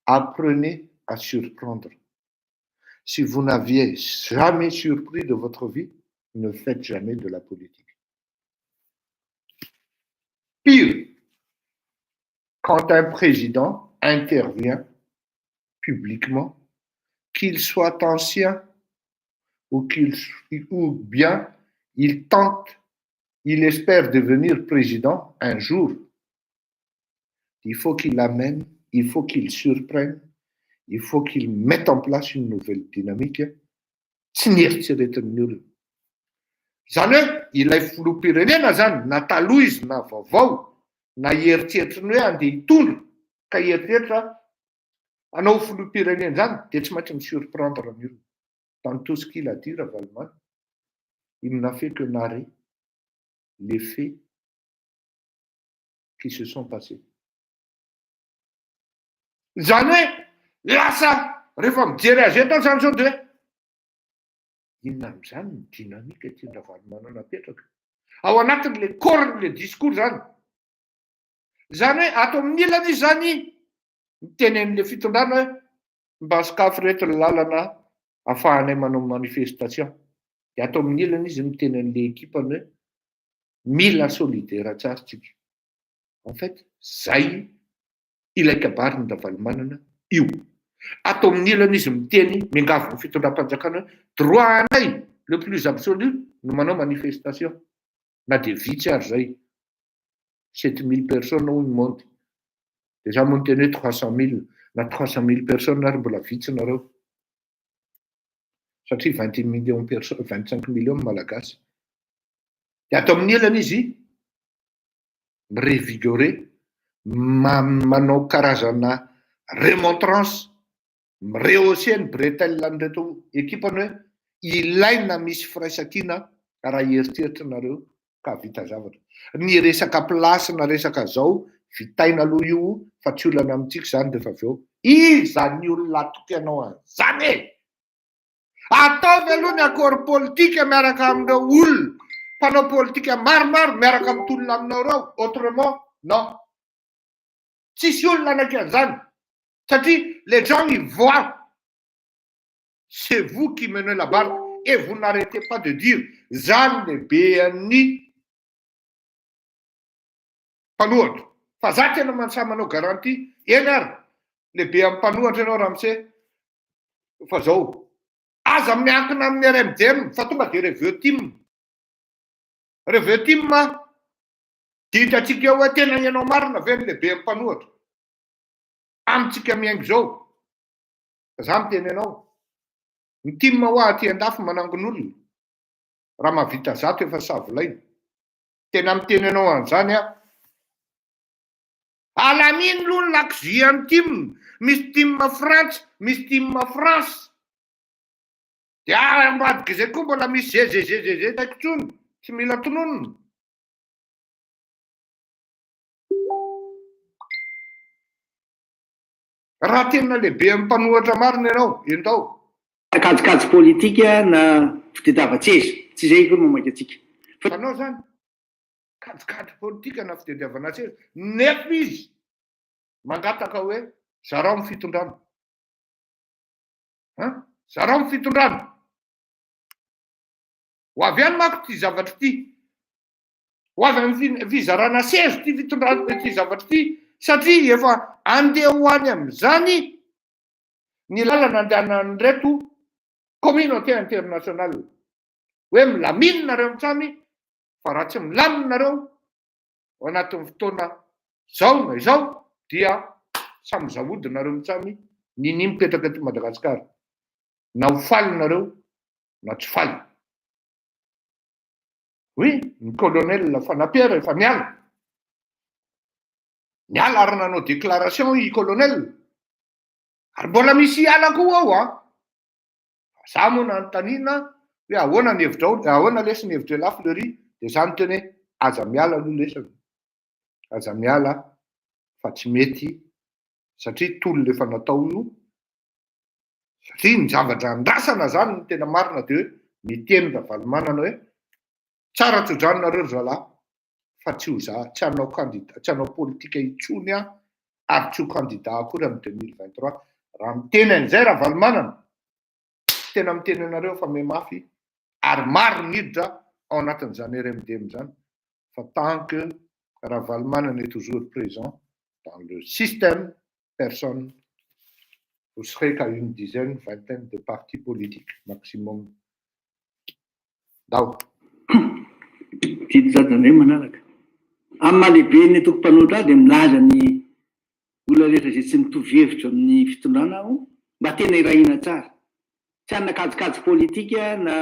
apprenez à surprendre. Si vous n'aviez jamais surpris de votre vie, ne faites jamais de la politique. Pire, quand un président intervient publiquement, qu'il soit ancien ou bien il tente, il espère devenir président un jour, il faut qu'il amène, il faut qu'il surprenne, il faut qu'il mette en place une nouvelle dynamique. Tsy nieritreretin'ny olona. Zany hoe ilay filoham-pirenena zany na taloha izy na vaovao na eritreritry ny hoe andeha hitondra ka eritreritra hanao filoham-pirenena zany dia tsy maintsy misurprendre ny olona. Dans tout ce qu'il a dit, Ravalomanana, il n'a fait que narrer les faits qui se sont passés. Zany hoe lasa rehefa mijery azy eto zany zao dia inona amin'izany ny dynamique tiany Ravalomanana apetraka ao anatin'ilay corps-n'ilay discours zany. Zany hoe ato amin'ny ilana izy zany mitenen'ilay fitondrana hoe mba sakafo reto ny lalana ahafahanay manao manifestation. Dia ato amin'ny ilana izy mitenen'ilay ekipany hoe mila solidaire tsara tsika. En fait, zay ilay kabariny Ravalomanana io. Ato amin'ny ilana izy miteny miangavy ny fitondram-panjakana hoe droit anay le plus absolu no manao manifestation. Na dia vitsy ary zay 7000 personnes hoy ny monty. Dia za moa miteny hoe 300 000 na 300 000 personnes ary mbola vitsy nareo. Satria 25 millions malagasy. Dia ato amin'ny ilana izy mirevigorer, manao karazana remontrance, mirehausser ny bretelle an'ireto ekipany hoe ilaina misy firaisankina raha eritreritra nareo ka vita zavatra. Ny resaka plasy na resaka zao vitaina aloha io fa tsy olana amintsika zany dia fa avy eo. Izany olona atoky anao an'izany e! Ataovy aloha ny accord politique miaraka amin'ireo olona mpanao politika maromaro miaraka amin'ny tolona aminao reo, autrement non, tsisy olona anakan'izany satria les gens ils voient, c'est vous qui menez la barque et vous n'arrêtez pas de dire zany lehibe an'ny mpanohatra fa za tena mansa manao garantie eny ary lehibe amin'ny mpanohatra ianao Ramose fa zao aza miankina amin'ny RMDM fa tonga de revue team ditatsika eo hoe tena ianao marina ve ny lehibe amin'ny mpanohatra amitsika miaingo zao za miteny ianao ny team ho aty andafy manangon'olona raha mahavita zato efa savolaina tena miteny ianao an'izany a alaminy aloha ny lakozia ny team, misy team Frantsa, misy team France de ambadika izay koa mbola misy zezezezeze taiko tsony tsy mila tononona raha tena lehibe amin'ny mpanohatra marina ianao endao kajikajy politika na fitadiava-tseza tsy zay koa mamaky atsika fanao zany kajikajy politika na fitadiavana tseza nefa izy mangataka hoe zarao amin'ny fitondrana zarao amin'ny fitondrana ho avy any mako ty zavatra ty ho avy amin'ny fizarana sezo ty fitondrana ty zavatra ty satria efa andeha ho any amin'izany ny lalana andehanany reto communauté internationale hoe milaminy nareo mitsamy fa raha tsy milaminy nareo ao anatin'ny fotoana zao na izao dia samy zaody nareo mitsamy niny mipetraka eto Madagasikara na ho faly nareo na tsy faly oui ny colonel Fanapiera efa niala ary nanao déclaration i colonel ary mbola misy ala koa ao za moa nanontaniana hoe ahoana ny hevitra ahoana lesy ny hevitra la Fleury de zany teny hoe aza miala aloha lesy aza miala fa tsy mety satria tolona efa natao io satria ny zavatra andrasana zany ny tena marina de hoe miteny Ravalomanana hoe tsara tsodraninareo zalahy fa tsy ho za tsy hanao candidat tsy hanao politika itsony ary tsy ho candidat akory amin'ny 2023 raha miteny an'izay Ravalomanana tena miteny anareo fa mafy ary maro niditra ao anatin'izany RMDM zany fa tant que Ravalomanana est toujours présent dans le système personne vous serez qu'à une dizaine, vingtaine de partis politiques maximum. Dao. Tidy zadandray manaraka amin'ny mahalehibe ny toko-panohitra dia milaza ny olona rehetra zay tsy mitovy hevitra amin'ny fitondrana aho mba tena irahina tsara tsy hanana kajikajy politika na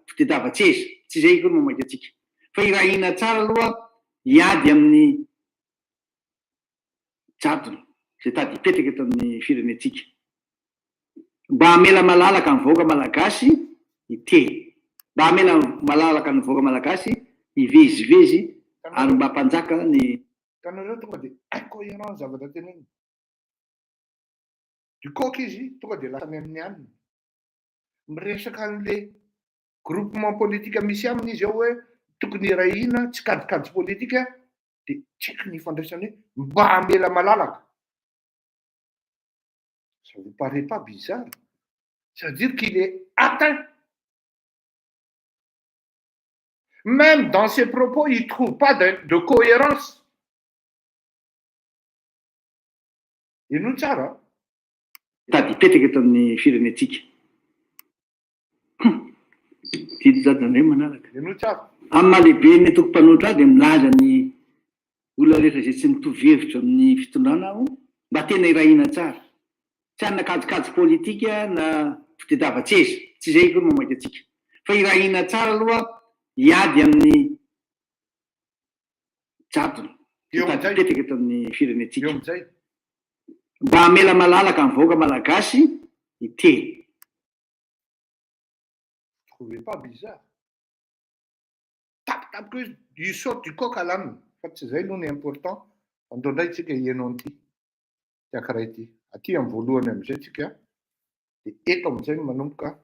fitadiava-tseza tsy zay koa mamaky atsika fa irahina tsara aloha hiady amin'ny jadona zay tady hipetraka eto amin'ny firenetsika mba hamela malalaka ny vahoaka malagasy hiteny mba hamela malalaka ny vahoaka malagasy hivezivezy ary mba hampanjaka ny kanareo tonga de incohérent zavatra teneny du coq izy tonga de lasa amin'ny anina miresaka an'le groupement politika misy aminy izy ao hoe tokony irahina tsy kajikajy politika de tseky ny fandraisany hoe mba hamela malalaka. Ça vous paraît pas bizarre? Ça veut dire qu'il est atteint. Même dans ses propos, il ne trouve pas de cohérence. Et nous, tsara. Tady hipetraka eto amin'ny firenetsika tidy zadandray manaraka Et nous, tsara. amin'ny mahalehibe ny toko-panohitra dia milaza ny olona rehetra zay tsy mitovy hevitra amin'ny fitondrana aho mba tena irahina tsara tsy hanana kajikajy politika na fitadiava-tseza tsy zay koa mamaky atsika fa irahina tsara aloha hiady amin'ny jadona tady hipetraka eto amin'ny firenetsika mba hamela malalaka ny vahoaka malagasy hiteny. Trouvez pas bizarre? Tape que du sort du coq à l'âne. Fa tsy zay aloha ny important. Andondray tsika ianao an'ity. Tiakaray ity. Aty amin'ny voalohany amin'izay tsika de eto amin'izay manomboka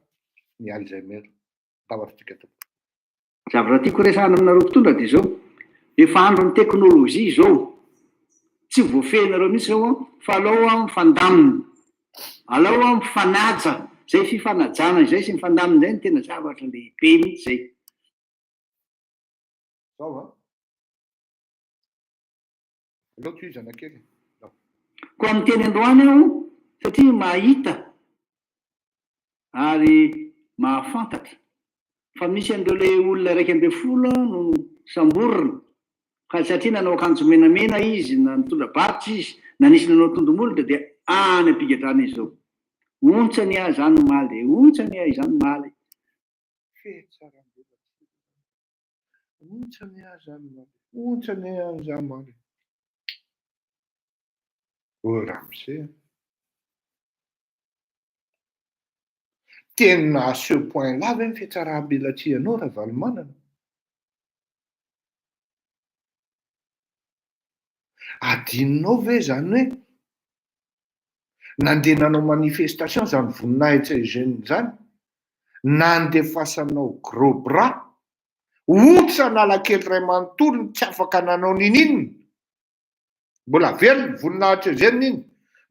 ny Alzheimer. Tahotritsika tompoko. zavatra tiako resahana aminareo mpitondra dia zao efa andro ny teknôlôjia zao tsy voafehinareo mihitsy zao fa alao a mifandamina alao a mifanaja zay fifanajana izay sy mifandamina zay ny tena zavatra lehibe mihitsy zay zao a alao toizana kely koa amin'ny teny androany aho satria mahita ary mahafantatra fa misy an'ireo le olona 1.2 no samborina ka satria nanao akanjo menamena izy na mitondra barotra izy na nisy nanao tondomolotra dia any ampigadrana izy zao ontsany ahy zany maly ontsany ahy zany maly ontsany ahy zany maly ontsany ahy zany maly ramose tena à ce point là ve ny fiatsarahambelatrehanao raha valomanana adininao ve zany hoe nandeha nanao manifestation zany voninahitra Eugène zany nandefasanao gros bras ontsana alakely ray manontolony tsy afaka nanao nin'inona mbola velony voninahitra Eugène iny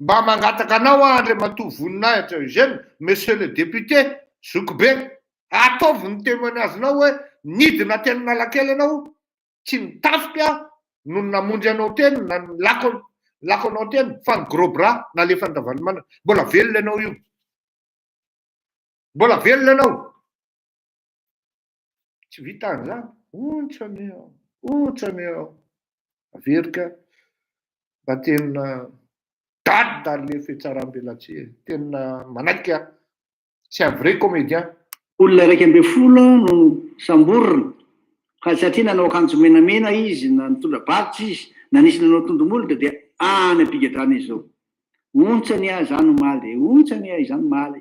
mba mangataka anao andriamatoa voninahitra Eugène monsieur le député Zokobe ataovy ny témoignage-nao hoe nidina teny nalakely anao tsy mitafika no namonjy anao teny na lako anao teny fa ny gros bras nalefany Ravalomanana mbola velona anao io mbola velona anao tsy vitany zany ontsany ao averika mba tena dady le fiatsarambelatsihy tena manaiky c'est un vrai comédien olona 1.2 no samborina ka satria nanao akanjo menamena izy na mitondra barotra izy na nisy nanao tondomolotra dia any ampigadrana izy zao ontsany ahy zany maly ontsany ahy zany maly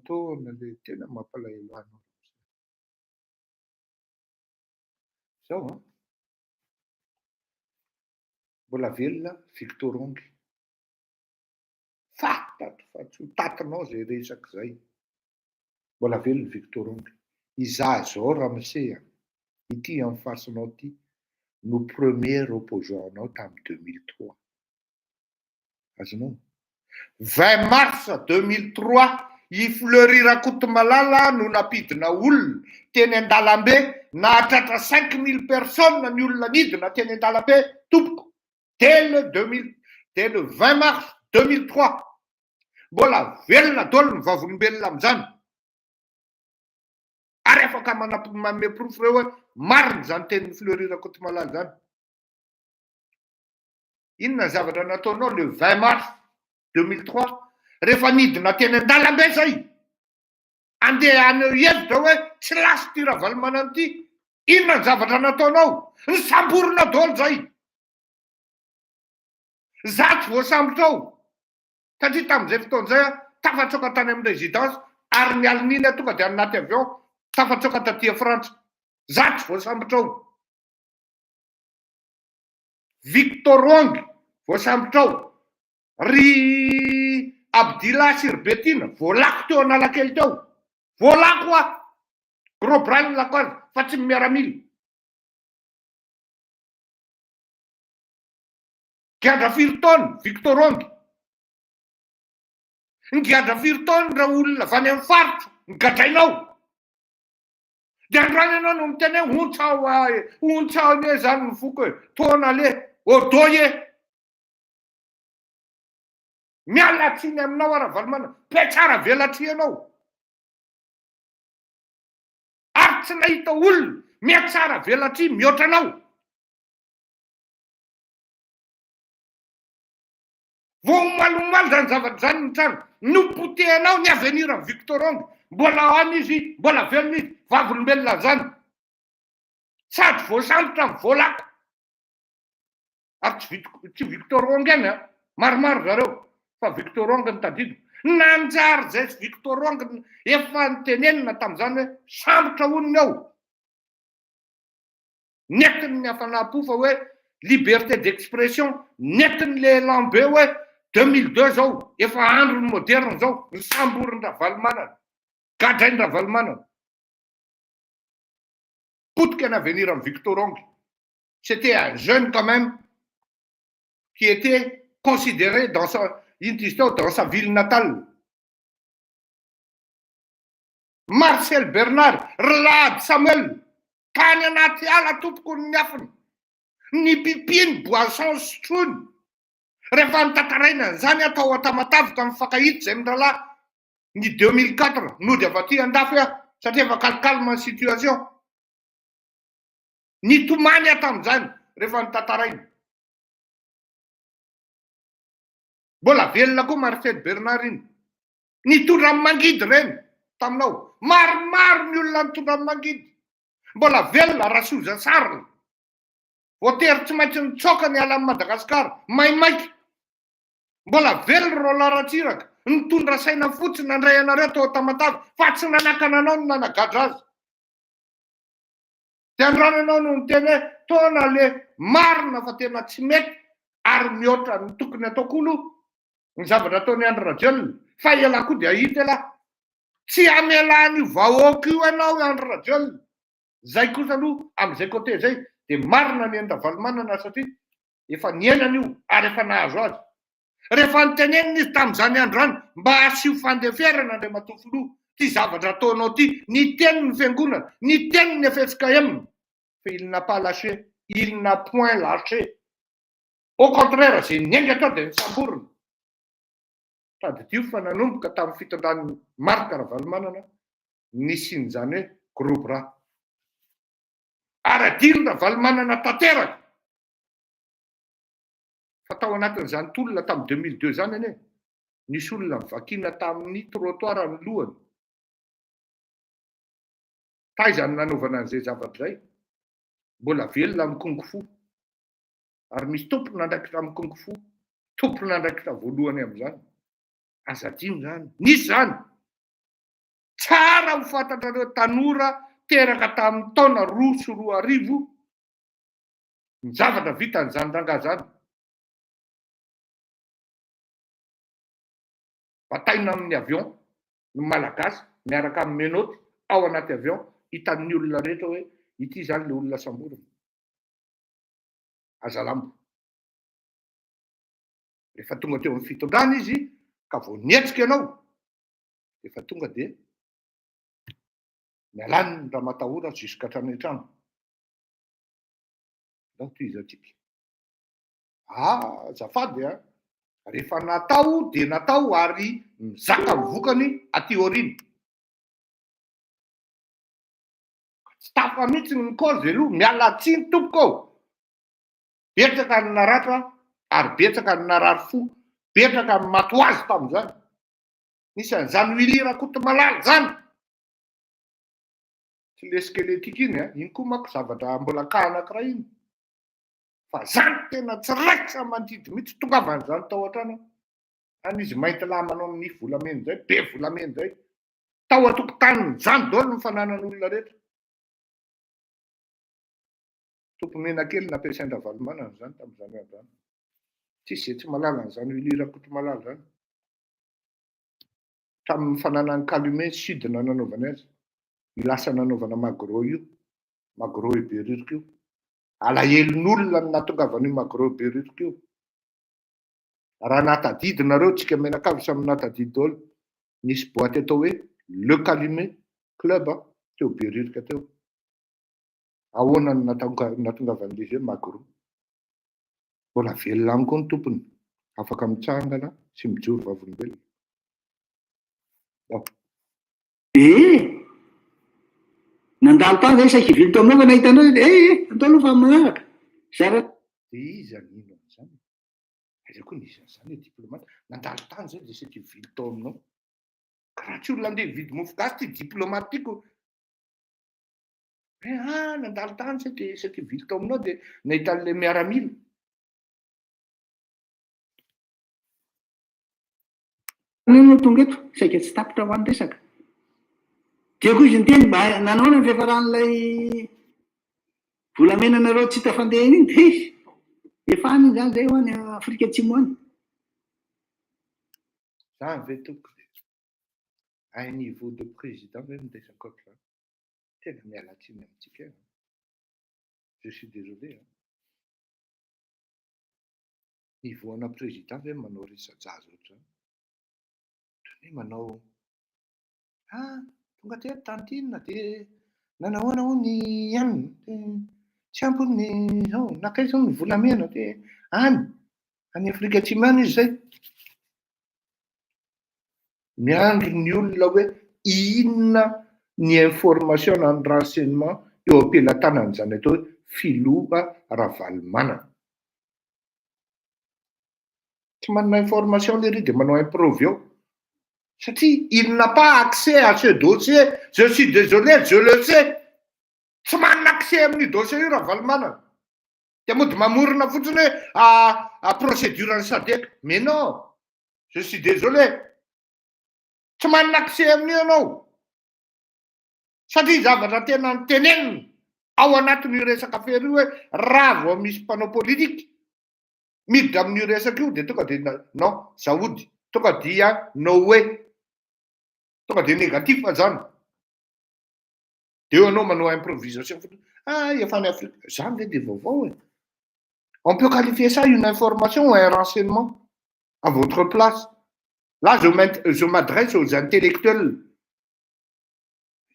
taona le tena mampalahelo anao zao a mbola velona Victor Ongy fantatro fa tsy ho tatinao zay resaky zay mbola velona Victor Ongy izaho zao ramosea ity amin'ny fasinao ty no premier opposant anao tamin'ny 2003 azonao 20 mars 2003 i Fleury Rakotomalala no napidina olona teny an-dalambe nahatratra 5000 personnes ny olona nidina teny an-dalambe tompoko dès le 20 mars 2003 mbola velona daholo ny vavolombelona amin'izany ary afaka manome proof reo hoe marina zany tenin'ny Fleury Rakotomalala zany inona zavatra nataonao le 20 mars 2003 rehefa nidina teny an-dalambe zay andeha any hevitra hoe tsy lasy ty Ravalomanana ty inona ny zavatra nataonao ny samborina daholo zay za tsy voasambotra ao satria tamin'izay fotoan'izay tafatsoka tany amin'ny résidence ary ny alininy tonga dia anaty avion tafatsoka taty Frantsa za tsy voasambotra ao Victor Ongy voasambotra ao ry Abdillah Sirbetina voalako teo analakely teo voalako a gros bras lako azy fa tsy miaramila giadra 4 taona Victor Ongy ny giadra 4 taona raha olona vany amin'ny faritra nygadrainao dia androany ianao no miteny hoe ontsa ao ne zany ny foko hoe taona le odoye mialatsiny aminao a Ravalomanana mpiatsara velatry anao ary tsy nahita olona miatsara velatry mihoatra anao voamalomaly zany zavatra zany ny trano nopotehanao ny avenir amin'ny Victor Ongy mbola any izy mbola velona izy vavolombelona zany sady voasambotra amin'ny voalako ary tsy Victor Ongy any a maromaro zareo fa Victor Ongy ny tadidy nanjary zay Victor Ongy efa nitenenina tamin'izany hoe sambotra oniny ao netiny ny hafanam-po fa hoe liberté d'expression netiny le lambe hoe 2002 zao efa andro ny moderne zao ny samborin Ravalomanana gadrainy Ravalomanana potika na venir en Victor Ongle. C'était un jeune quand même qui était considéré dans sa ville natale. Marcel Bernard, Relade Samuel, tany anaty ala tompoko ny afiny, ny pipiny boisson sotrony. Rehefa nitantaraina an'izany atao atamatavika mifankahity zay mirahalahy ny 2004 nody avy aty andafy satria efa calme ny situation. Nitomany tamin'izany rehefa nitantaraina. Mbola velona koa Marcel Bernard iny. Nitondra amin'ny mangidy reny taminao. Maromaro ny olona nitondra amin'ny mangidy. Mbola velona Rasoza Sarl. Voatery tsy maintsy nitsoaka ny ala amin'ny Madagasikara. Maimaiky. Mbola velona Rolaratsiraka. Nitondra saina fotsiny nandray anareo tao Tamatavy fa tsy nanakana anao no nanagadra azy. Dia andrano anao no niteny hoe tona le marina fa tena tsy mety ary mihoatra ny tokony ataoko aloha ny zavatra ataony Andry Rajoelina. Fa ela koa dia hita ela. Tsy amelan'io vahoaka io ianao Andry Rajoelina. Zay kosa aloha amin'izay côté zay dia marina ny Enda Valomanana satria efa niainana io ary efa nahazo azy. Rehefa nitenenina izy tamin'izany andro any mba asio fandeferana Andriamatoa Filoha ty zavatra ataonao ty, ny teny ny fiangonana, ny teny ny FSKM. Fa il n'a pas lâché, il n'a point lâché. Au contraire, zay niainga tao dia nisamborona. Tadidio fa nanomboka tamin'ny fitondran'ny Marc Ravalomanana nisy n'izany hoe groupe ra. Ary adirina Valomanana tanteraka. Fa tao anatin'izany tolona tamin'ny 2002 zany anie, nisy olona mivakina tamin'ny trottoir ny lohany. Taizany nanaovana an'izay zavatra izay. Mbola velona amin'ny Kung Fu. Ary misy tompona andraikitra amin'ny Kung Fu. Tompona andraikitra voalohany amin'izany. Azadino zany. Nisy zany. Tsara ho fantatrareo tanora teraka tamin'ny taona 2 sy 2000. Ny zavatra vitan'izany rangahy zany. Bataina amin'ny avion, ny malagasy, miaraka amin'ny menoty, ao anaty avion, hitan'ny olona rehetra hoe ity zany le olona samborona. Azalambo. Rehefa tonga teo amin'ny fitondrana izy, ka vao nietsika ianao, efa tonga dia mialany ny Ramatahora jusqu'à hatrany an-trano. Lao ty izy atsika. Azafady rehefa natao dia natao ary mizaka ny vokany aty aoriana. Tsy tafa mihitsy ny cause aloha, miala tsiny tompoko. Betsaka ny naratra ary betsaka ny narary fo, betsaka ny maty azy tamin'izany. Nisy an'izany Willy Rakotomalala zany. Tsy le skeletika iny koa manko zavatra mbola ka anankiray iny. Fa zany tena tsy raikitra mandidy mihitsy tongavan'izany tao an-trano. An'izy mainty lahy manao amin'ny volamena zay, be volamena zay. Tao an-tokotaniny zany daholo ny fananan'olona rehetra. Tompomena kely nampiasaindra Valomanana zany tamin'izany andro zany. Tsisy tsy malala an'izany Willy Rakotomalala zany. Tamin'ny fananany Calumet Sud nanaovana azy. Lasa nanaovana Magro io. Magro e Beririka io. Alahelon'olona no nahatongavan'io Magro e Beririka io. Raha natadidinareo tsika menakavy samy natadidy daholo. Nisy boaty atao hoe Le Calumet Club teo Beririka teo. Ahoana no nahatongavan'ilay hoe Magro. Mbola velona amiko ny tompony. Afaka mitsangana sy mijoro vavolombelona. Nandalo tany zay saky vily tao aminao fa nahitanao atao aloha fa manaraka. Zara. Dia izy anino amin'izany. Aiza koa nisy an'izany hoe diplomate. Nandalo tany zay dia saky vily tao aminao. Ka raha tsy olona andeha vidy mofo gasy ty diplomate tiako. Nandalo tany zay dia saky vily tao aminao dia nahita an'ilay miaramila. No tonga eto, saika tsy tapitra ho an'ny resaka. Dia koa izy niteny mba nanao ny fiafaran'ilay volamena nareo tsy hita fandehana iny dia efa any zany zay ho any Afrika Atsimo any. Zany ve tompoko à un niveau de président même des 50 ans. Tena miala tsiny amintsika. Je suis désolé. Ivoana président ve manao resajazy ohatr'izany. Hoe manao tonga ty tantinina dia nanahoana hono any tsy ampony nakaiza hono ny volamena dia any Afrika Atsimo any izy zay. Miandry ny olona hoe inona ny information na ny renseignement eo am-pelatanan'izany atao hoe filoha Ravalomanana. Tsy manana information le ry dia manao improvy eo. Satria il n'a pas accès à ce dossier. Je suis désolé, je le sais. Tsy manana accès amin'ny dossier io Ravalomanana. Dia mody mamorona fotsiny hoe à procédure ny SADC. Mais non, je suis désolé. Tsy manana accès amin'io ianao. Satria zavatra tena nytenenina ao anatin'io resaka affaire io hoe raha vao misy mpanao politika miditra amin'io resaka io dia tonga dia non, Saody, tonga dia no way. Tonga dia négatif zany. Dia eo anao manao improvisation fotsiny. Efa ny Afrika. Zany ve dia vaovao e. On peut qualifier ça une information ou un renseignement à votre place. Là, je m'adresse aux intellectuels.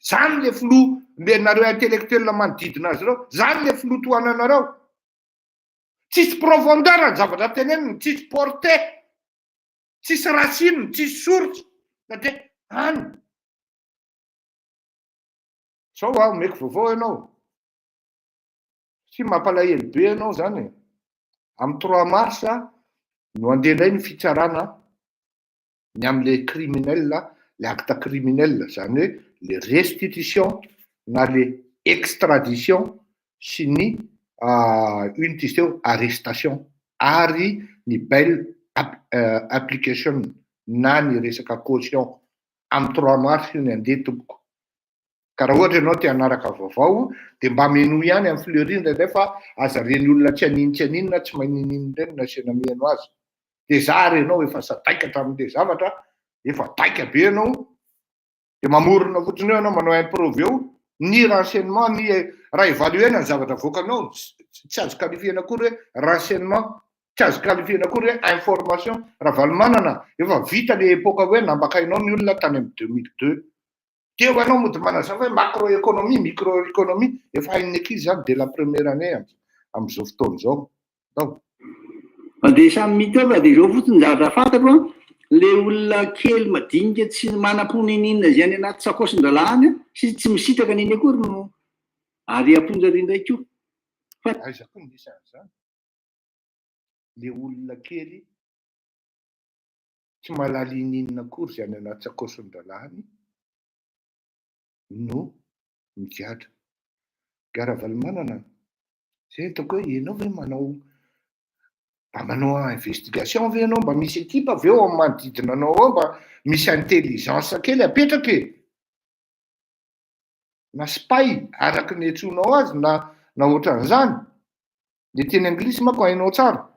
Zany le flou nareo intellectuel manodidina azy ireo. Zany le filotoananareo. Tsisy profondeur ny zavatra teneniny, tsisy portée, tsisy racine, tsisy source. Dia any. Sao meko vaovao ianao. Tsy mampalahelo be ianao zany. Amin'ny 3 mars no andeha indray ny fitsarana ny amin'ilay criminel, le acte criminel, zany hoe le restitution na le extradition sy ny ino ty izy teo arrestation ary ny bail application na ny resaka caution amin'ny 3 mars io ny andeha tompoko. Ka raha ohatra ianao te hanaraka vaovao dia mba meno ihany amin'ny Fleury indray fa azareny olona tsy aninona tsy maninino ireny na asiana mihaino azy. Dia za renao efa sadaika hatramin'ilay zavatra, efa daika be ianao. Dia mamorona fotsiny eo ianao manao improvy eo. Ny renseignement, ny raha évaluena ny zavatra voakanao, tsy azo qualifiena akory hoe renseignement, tsy azo qualifiena akory hoe information. Ravalomanana efa vita le époque hoe nambakainao ny olona tany amin'ny 2002. Dia ianao mody manazava hoe macroéconomie, microéconomie, efa hain'ny ankizy zany dès la première année amin'izao fotoana izao. Dia samy mitova dia izao fotsiny zavatra fantako le olona kely madinika tsy manam-poninina zay any anaty sakosin-dalàny sy tsy misitaka niny akory no ary amponjary indraiky io. Aiza koa ny isan'izany. Le olona kely tsy malaly ninona akory zay any anaty sakosin-dalàny no migadra. Ravalomanana, zay hitako hoe ianao ve manao investigation ve ianao, mba misy ekipa ve eo amin'ny manodidina anao ao, mba misy intelligence kely apetraka e. Na spy araka ny antsoinao azy na ohatran'izany. Le teny anglisy manko hainao tsara.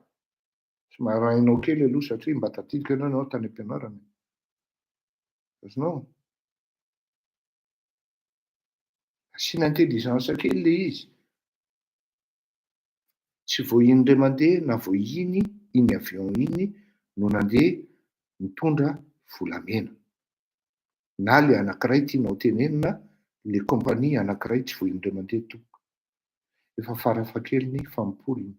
Somary hainao kely aloha satria mba tadidiko ianao tany am-pianarana. Azonao? Asiana intelligence kely le izy. Tsy vao iny indray mandeha na vao iny avion iny no nandeha mitondra volamena. Na le anankiray tianao tenenina, le compagnie anankiray tsy vao iny indray mandeha tompoko. Efa farafahakeliny fampoliny.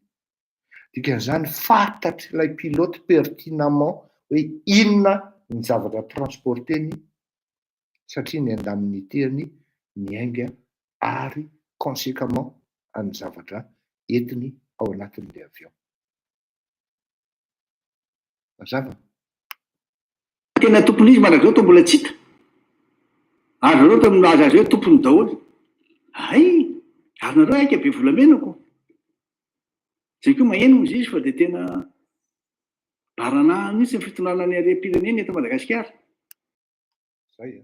Dikan'izany fantatry ilay pilote pertinemment hoe inona ny zavatra transporteny satria ny andamin'ny teriny miainga ary conséquemment any zavatra entiny ao anatin'ilay avion. Mazava? Tena tompony izy manak'izao toa mbola tsy hita. Ary nareo ta minazy azy hoe tompony daholo. Ary nareo aika be volamenako. Zay koa maheno izy fa dia tena barana mihitsy ny fitonana ny harem-pirenena eto Madagasikara. Zay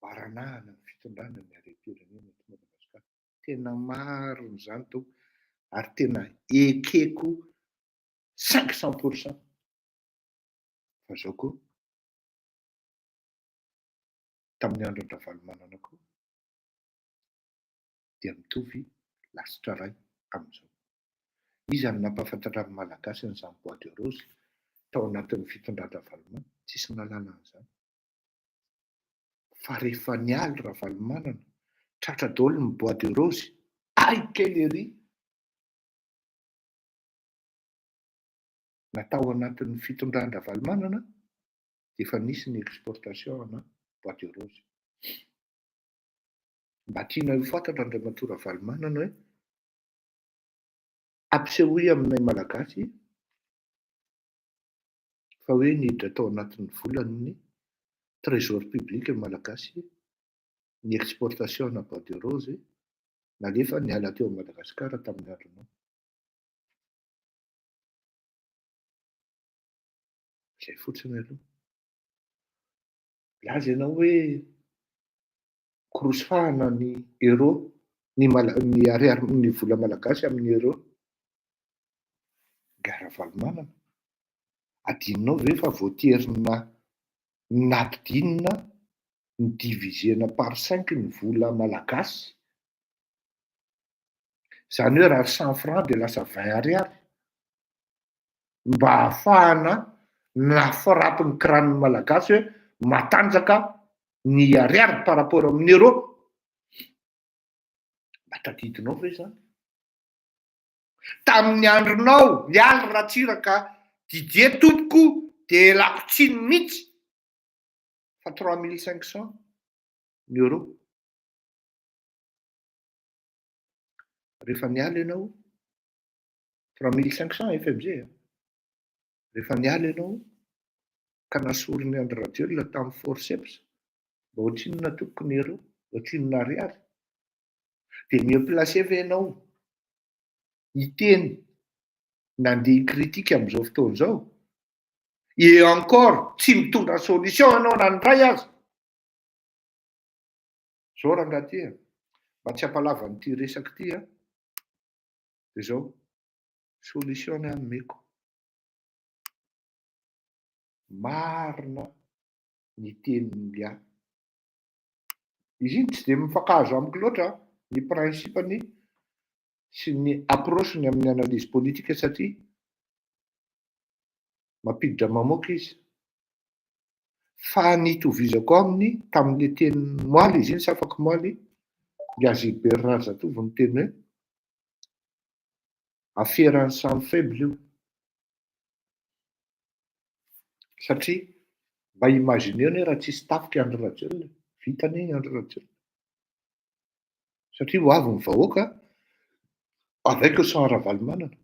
baranahana ny fitondrana ny harem-pirenena eto Madagasikara. Tena maro n'izany to ary tena ekeko 500%. Fa zao koa tamin'ny andron-Ravalomanana koa dia mitovy lasitra ray amin'izao. Izy any nampahafantatra amin'ny malagasy n'izany bois de rose tao anatin'ny fitondrana Valomana, tsisy nalala an'izany. Fa rehefa nialy Ravalomanana, tratra daholo ny bois de rose, ay kely ery. Natao anatin'ny fitondrana Ravalomanana dia efa nisy ny exportation ana bois de rose. Mba tiana ho fantatra Andriamatoa Ravalomanana hoe ampisehoy aminay malagasy fa hoe niditra tao anatin'ny volany ny trésor public malagasy ny exportation na bois de rose nalefa niala teo Madagasikara tamin'ny andronao. Izay fotsiny aloha. Laza ianao hoe korosfahana ny euro, ny ariary ny vola malagasy amin'ny euro. Gara Valomanana. Adinonao ve fa voaterina nampidinina ny divisena par 5 ny vola malagasy. Izany hoe raha 100 francs dia lasa 20 ariary. Mba ahafahana nafarapy ny kiran'ny malagasy hoe matanjaka ny ariary par rapport amin'ny euro. Mba tadidinao ve izany? Tamin'ny andronao mialy Ratsiraka Didier tompoko dia lakotsiny mihitsy fa 3500 ny euro. Rehefa nialy ianao 3500 FMG. Rehefa nialy ianao ka nasory ny Andry Rajoelina tamin'ny forceps mba ohatrinona tokoko ny euro, ohatrinona ariary. Dia mieux placé ve ianao hiteny nandeha kritika amin'izao fotoana izao, et encore tsy mitondra solution ianao nandray azy. Zao rangahy ty mba tsy hampalava n'ity resaka ity dia izao solution ny ameko. Marina ny tenin'ny lia. Izy iny tsy dia mifankahazo amiko loatra ny principany sy ny approche-ny amin'ny analyse politika satria mampiditra mamoaka izy. Fa nitovizako aminy tamin'ilay teny moaly izy iny sy afaka moaly Gilbert Razatovo ny teny hoe affaire samy faible io. Satria mba imagineo hoe raha tsisy tafika Andry Rajoelina, vitany Andry Rajoelina. Satria ho avy ny vahoaka avec sans Ravalomanana.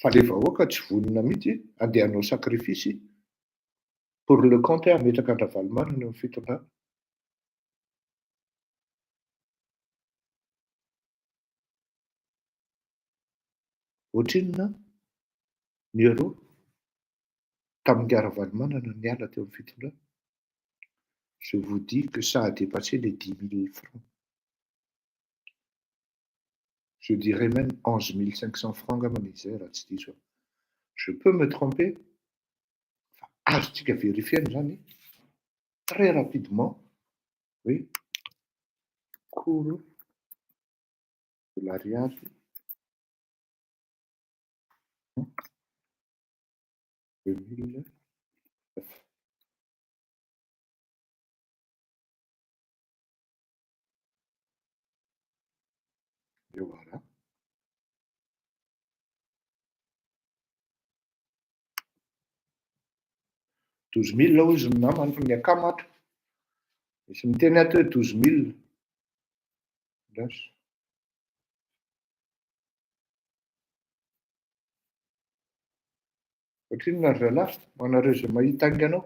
Fa ilay vahoaka tsy vonona mihitsy andeha hanao sacrifice pour le compte hametraka Ravalomanana amin'ny fitondrana. Ohatrinona ny euro tamin'ny Ravalomanana niala teo amin'ny fitondrana. Je vous dis que ça a dépassé les 10 000 francs. Je dirais même 11 500 francs gamanisera tsy diso. Je peux me tromper. Azontsika vérifier zany très rapidement. Oui. Cours de l'ariary. Et voilà. Douze mille là izy namany ny akamatra. Misy miteny ato hoe 12 000. Lasa. Ohatrinona ry zalahy, anareo izay mahita anganao.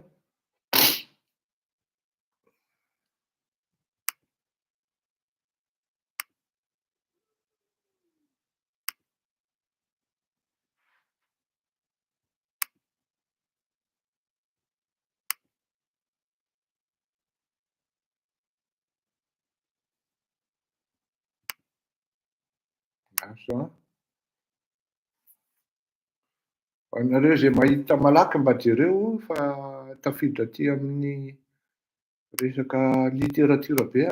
Asa. Anareo izay mahita malaky mba jereo fa tafiditra aty amin'ny resaka literatura be.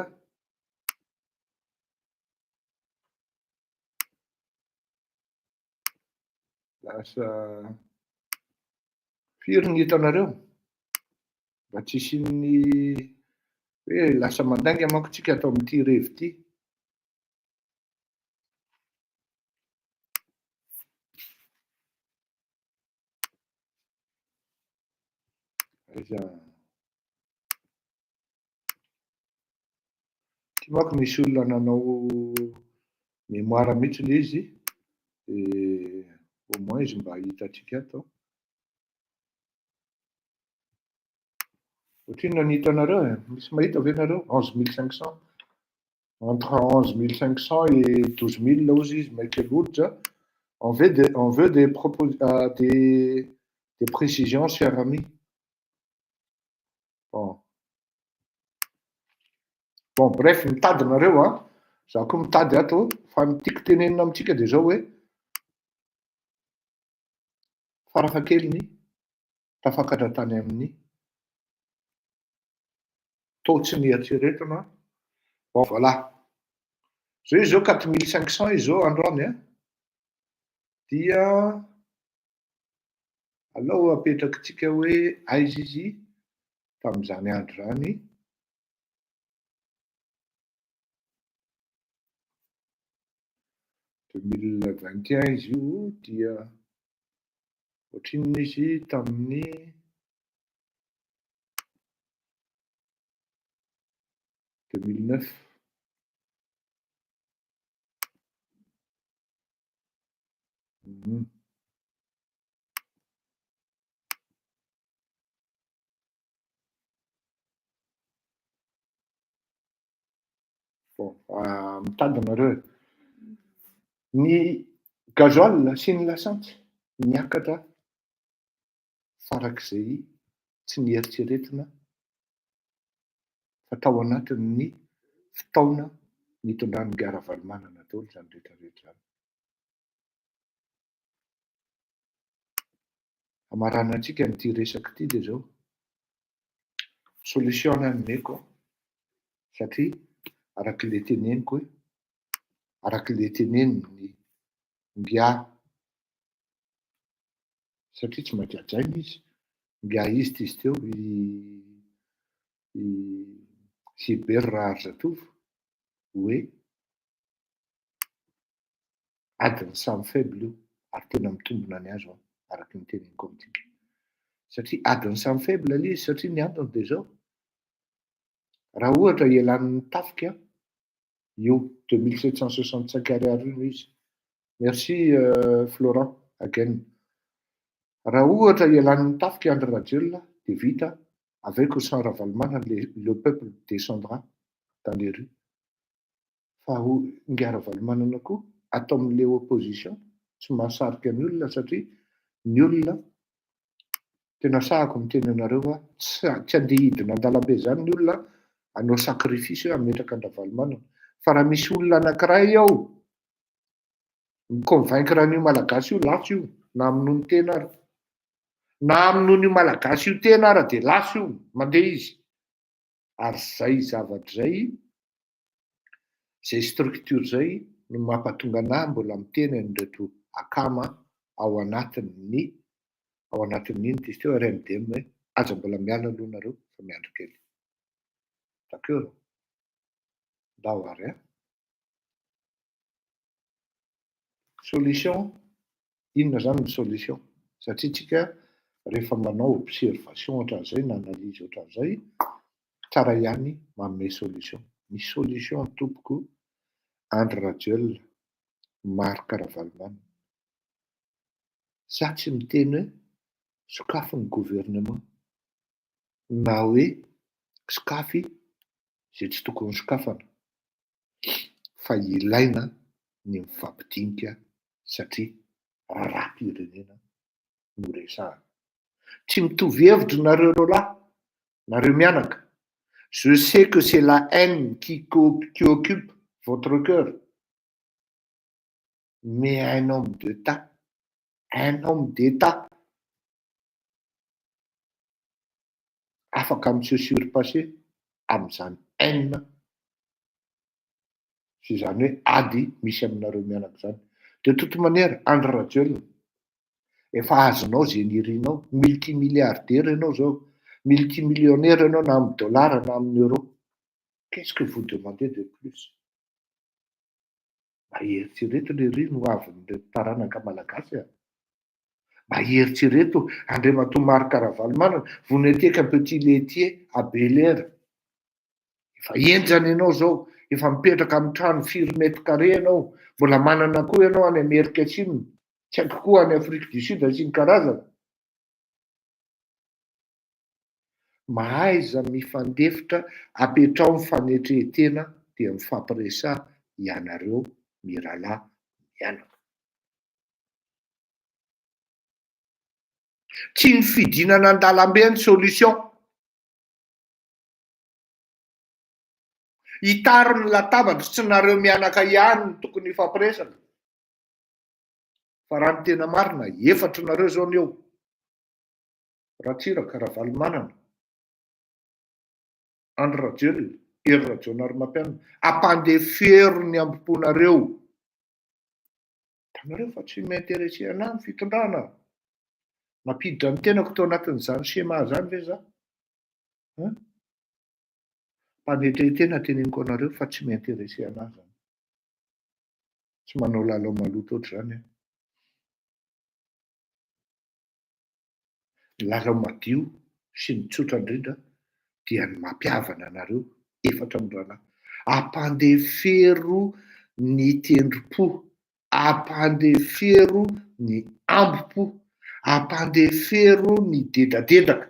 asa firy ny hitanareo mba tsy isin'ny hoe lasa mandainga manko tsika atao amin'ity revi ity. Aiza ty manko misy olona nanao mémoire mihitsy le izy au moins izy mba hitatsika ato. Ohatrinona ny hitanareo misy mahita ve nareo 11500 entre 11500 et 12000 là ozy izy Michael Woods on veut des précisions cher ami. Bon bref mitady nareo a za koa mitady ato fa ny tiako tenenina amintsika de zao hoe farafahakeliny tafakatra tany amin'ny totsy ny eritreretana. Bon voilà zao izy zao 4500 izy zao androany dia alao apetrakitsika hoe aiza izy tamin'izany andro zany. De 2021 izy io dia ohatrinona izy tamin'ny 2009. Bon mitady nareo ny gazoil sy ny lasantsy miakatra farak'izay tsy nieritreretina fa tao anatin'ny fotoana nitondran'ny gara-valomana daholo zany rehetrarehetra zany. Amarana antsika n'ity resaka ity de zao solution nomeko satria arak'le teneniko hoe arak'le teneniny ngia satria tsy maintsy ajaina izy ngia izy ty izy teo i Hubert Raharzatovo hoe adiny samy faible io ary tena mitombona ny azo araky ny teneniko amintsika satria adiny samy faible le izy satria ny antony de zao raha ohatra ialan'ny tafika io 2765 ariary io izy. Merci Florent again. Raha ohatra ialan'ny tafika André Rajoelina de vita avec ou sans Ravalomanana le peuple descendra dans les rues. Fa ngia Ravalomanana koa atao amin'le opposition tsy mahasarika ny olona satria ny olona tena sahako miteny anareo tsy andeha hidina an-dalambe zany ny olona hanao sacrifice hoe hametraka ny Ravalomanana. Fa raha misy olona anankiray ao mi-convaincre an'io malagasy io lafo io na amin'io ny tena ary na amin'io malagasy io tena ary de lafo io mandeha izy. Ary zay zavatra zay zay structure zay no mampatonga anahy mbola miteny an'ireto akama ao anatin'ny ino izy teo RMDM hoe aza mbola miala aloha nareo fa miandry kely. D'accord ndao ary solution inona zany ny solution satria tsika rehefa manao observation ohatran'izay na analyse ohatran'izay tsara ihany manome solution. Ny solution tompoko André Rajoelina, Marc Ravalomanana. Za tsy miteny hoe sokafy ny gouvernement na hoe sokafy zay tsy tokony sokafana fa ilaina ny mifampidinika satria raram-pirenena no resahana. Tsy mitovy hevitry nareo roalahy, nareo mianaka. Je sais que c'est la haine qui occupe votre cœur. Mais un homme d'État afaka se surpasser amin'izany haine sy zany hoe ady misy aminareo mianaka zany. De toute manière André Rajoelina efa azonao zay nirinao, multimilliardaire ianao zao, multimillionnaire ianao na amin'ny dollara na amin'ny euro. Qu'est-ce que vous demandez de plus? Mba eritrereto le rino avin'le taranaka malagasy a. Mba eritrereto Andriamatoa Marc Ravalomanana, vous n'étiez qu'un petit laitier à Bel Air. Efa enjana ianao zao, efa mipetraka amin'ny trano 4 mètres carrés ianao, mbola manana koa ianao any Amerika Atsimo, tsy haiko koa any Afrique du Sud sy ny karazana. Mahaiza mifandefitra apetrao mifanetrehetena dia mifampiresaha ianareo mirahalahy mianaka. Tsy ny fidinana an-dalambe ny solution. Hitaro ny latabatra tsy nareo mianaka ihany no tokony ifampiresaka. Fa raha ny tena marina, 4 nareo zao ny eo. Ratsiraka Ravalomanana, Andry Rajoelina, Hery Rajaonarimampianina, ampandefero ny ambom-ponareo. Tanareo fa tsy m'intéressé anahy ny fitondrana. Napiditra ny tenako tao anatin'izany schéma zany ve za? Mpanetrehetena teneniko anareo fa tsy m'intéressé anahy zany. Tsy manao lalao maloto ohatr'izany. Ny lalao madio sy ny tsotra indrindra dia ny mampiavana anareo 4 amin'irahalahy. Ampandefero ny tendrom-po, ampandefero ny ambom-po, ampandefero ny dedadedaka,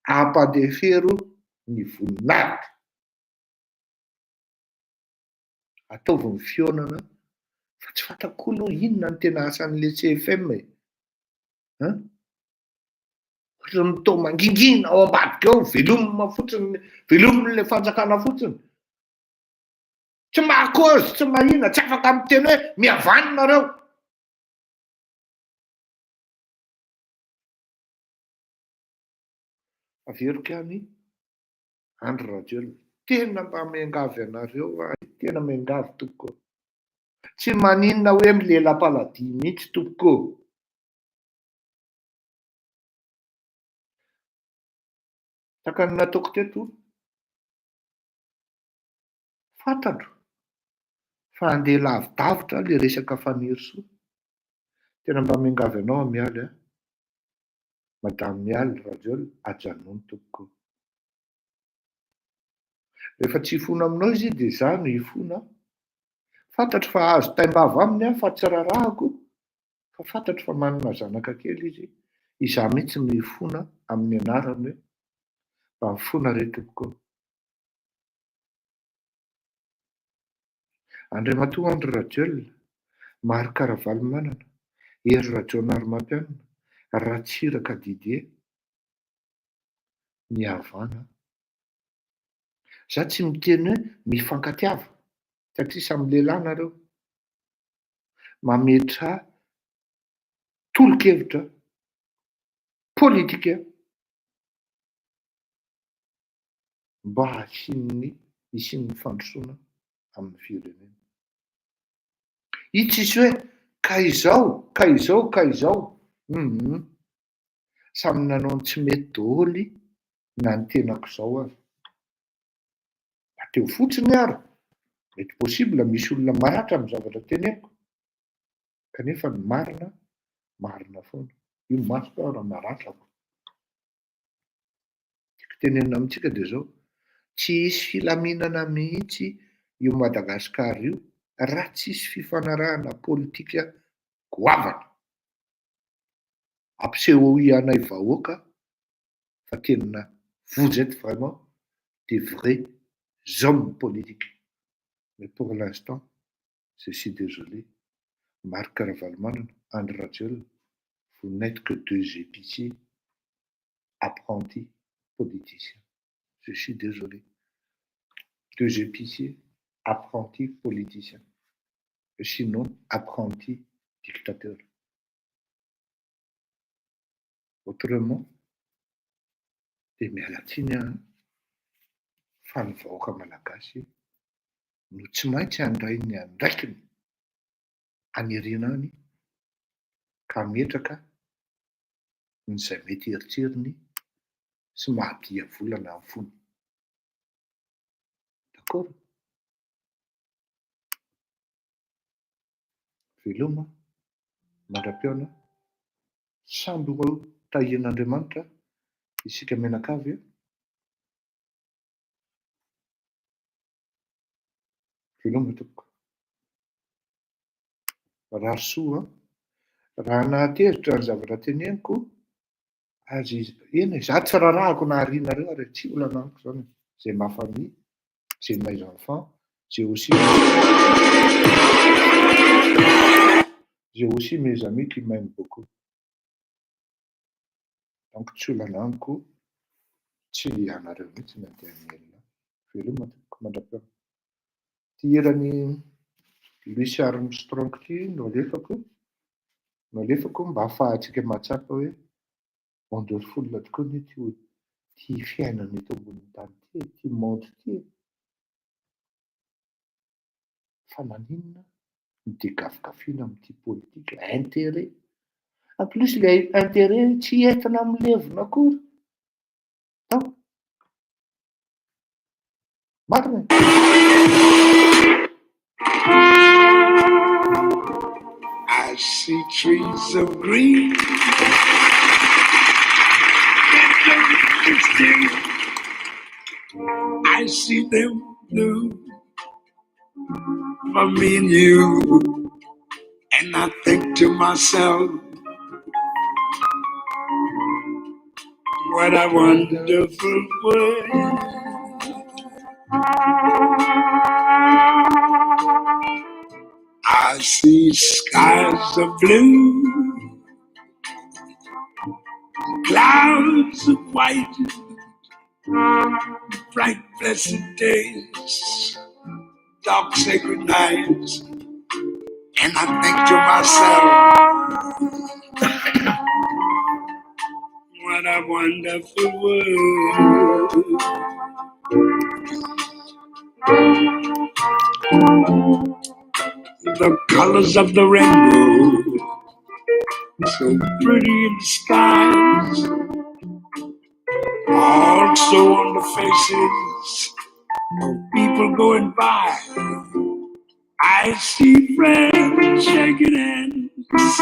ampandefero ny voninahitra. Ataovy ny fionana fa tsy fantako aloha inona ny tena asan'le CFM e. Ny tao mangingina ao ambadika ao, velomina fotsiny, velomin'le fanjakana fotsiny. Tsy mahakozy, tsy mahina, tsy afaka miteny hoe mihavany nareo. Averiko ihany Andry Rajoelina, tena mba miangavy anareo tena miangavy tompoko. Tsy maninona hoe milela-paladia mihitsy tompoko. Taka ny nataoko teto, fantatro fa andeha lavidavitra le resaka fanirisoa. Tena mba miangavy anao amialy a. Madame Mialy Rajoelina, ajanony tompoko. Rehefa tsy hifona aminao izy dia za no hifona. Fantatro fa azo taimbava aminy aho fa tsy rarahako, fa fantatro fa manana zanaka kely izy. Izaho mihitsy no hifona amin'ny anarany hoe mba mifona re tompoko. Andriamatoa Andry Rajoelina, Marc Ravalomanana, Hery Rajaonarimampianina, Ratsiraka Didier, mihavana. Za tsy miteny hoe mifankatiava satria samy lehilahy nareo. Mametra tolo-kevitra politika mba hisian'ny fandrosoana amin'ny firenena. Io tsisy hoe ka izao, ka izao, ka izao. Samy nanao ny tsy mety daholo na ny tenako izao azy. Teo fotsiny ary, mety possible misy olona maratra amin'ny zavatra teneko. Kanefa ny marina, marina foana. Io masoko aho raha maratra ako. Tiako tenenina amintsika dia zao, tsy hisy filaminana mihitsy io Madagasikara io raha tsisy fifanarahana politika goavana. Ampiseho ianay vahoaka fa tena vous êtes vraiment des vrais hommes politiques. Mais pour l'instant, je suis désolé, Marc Ravalomanana, Andry Rajoelina, vous n'êtes que 2 épiciers apprentis politiciens. Je suis désolé. 2 épiciers apprentis politiciens. Et sinon, apprentis dictateurs. Autrement, dia mialatsiny fa ny vahoaka malagasy no tsy maintsy handray ny andraikiny anirina any ka metraka nyzay mety eritseriny sy mahadia volana amin'ny fony. D'accord? Veloma, mandram-peona, samby ho tahian'Andriamanitra isika menakavy. Veloma tompoko. Raha soa, raha nahateritra ny zavatra teneniko, azy eny za tsy rarahako na arianareo ary tsy olana amiko zany. J'ai ma famille, j'ai mes enfants, j'ai aussi mes amis qui m'aiment beaucoup. Donc tsy olana amiko, tsy ianareo mihitsy na dia mielina. Veloma tompoko mandram-peona. Ty erany Louis Armstrong ty no alefako mba ahafahantsika mahatsapa hoe wonderful tokoa ny ty fiainana eto ambonin'ny tany ty, ty monde ty. Fa maninona ny dégafikafiana amin'ity politika, intérêt. En plus ilay intérêt tsy entina amilevina akory. Tao. Marina. I see trees of green. I see them blue for me and you. And I think to myself, what a wonderful world. I see skies of blue, clouds of white, bright blessed days, dark sacred nights, and I think to myself, what a wonderful world. The colors of the rainbow, so pretty in the skies, also on the faces of people going by. I see friends shaking hands,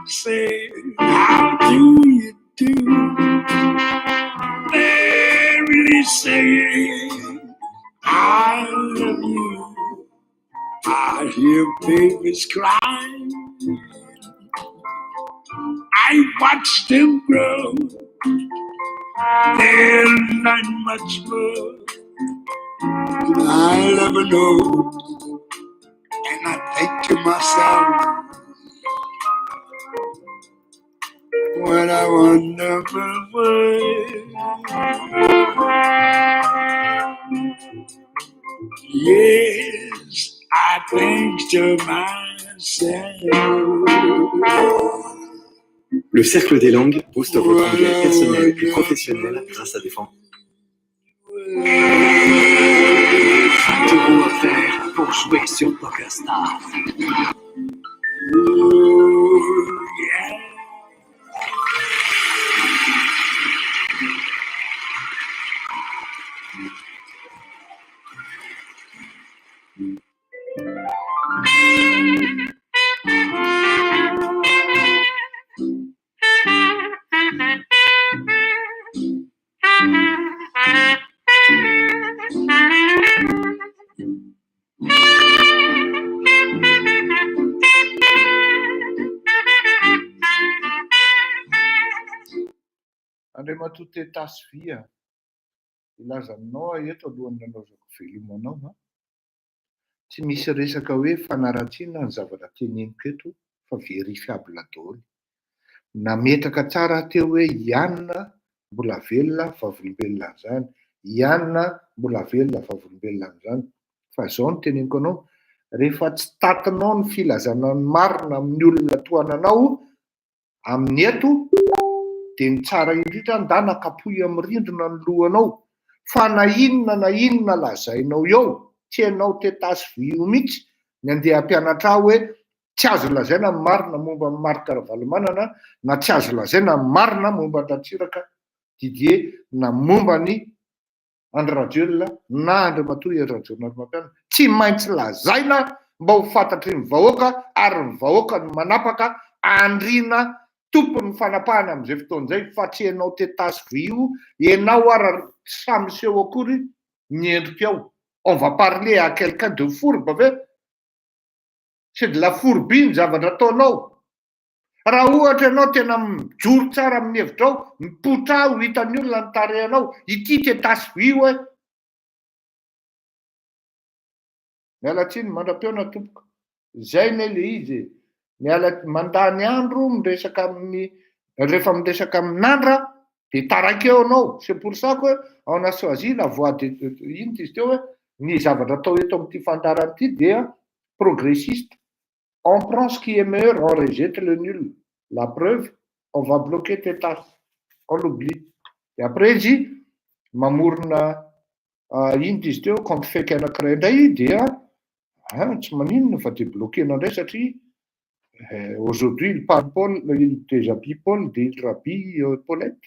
saying, how do you do? They're really saying, I love you. I hear babies crying. I watch them grow. They'll learn much more than I'll ever know. And I think to myself, what a wonderful world. Yes, I think to myself. Le Cercle des langues booste votre anglais personnel et professionnel grâce à des formations. Faites-vous offert pour jouer sur PokerStars. Andriamatoa tasy via ilaza aminao eto alohan'ny nanaovako velomanao. Tsy misy resaka hoe fanaratsiana ny zavatra teneniko eto fa verifiable daholo. Nametraka tsara teo hoe Ianna mbola velona fa volombelona zany. Ianna mbola velona fa volombelona zany. Fa zao no teneniko anao, rehefa tsy tatinao ny filazana ny marina amin'ny olona toananao amin'ny eto, dia ny tsara indrindra nda nakapohy amin'ny rindrina ny lohanao. Fa na inona lazainao eo, tsy hainao tetasy vy io mihitsy ny andeha ampianatra hoe tsy azo lazaina ny marina momba ny marika ravalomanana na tsy azo lazaina ny marina momba ny Ratsiraka Didier na momba ny Andry Rajoelina na Andry Matoa ery Rajoelina tsy maintsy lazaina mba ho fantatry ny vahoaka ary ny vahoaka ny manapaka andriana tompony fanapahana amin'izay fotoan'izay fa tsy ianao tetasy vio ianao ara samy seho akory ny endrika ao. On va parler à quelqu'un de fourbe ve? C'est de la fourbie ny zavatra ataonao. Raha ohatra ianao tena mijoro tsara amin'ny hevitra ao, mipotra ho hitan'ny olona ny tarehanao, ity tetasy vio e. Miala tsiny mandram-peona tompoko. Zay ne le izy. Miala mandany andro miresaka amin'ny rehefa miresaka amin'andra de tarakeo anao. C'est pour ça que on a choisi la voie de ino izy teo hoe ny zavatra atao eto amin'ity fantarana ity dia progressiste. On prend ce qui est meilleur, on rejette le nul. La preuve, on va bloquer tes tasses. On l'oublie. Et après izy mamorona ino izy teo compte fake anankiray indray dia tsy maninona fa de bloquena indray satria aujourd'hui il parle Paul, il déshabille Paul, il rhabille Paulette.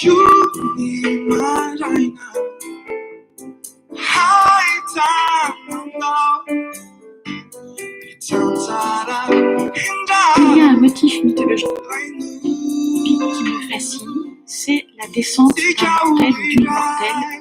Il y a un motif mythologique qui me fascine, c'est la descente d'un mortel ou d'une mortelle.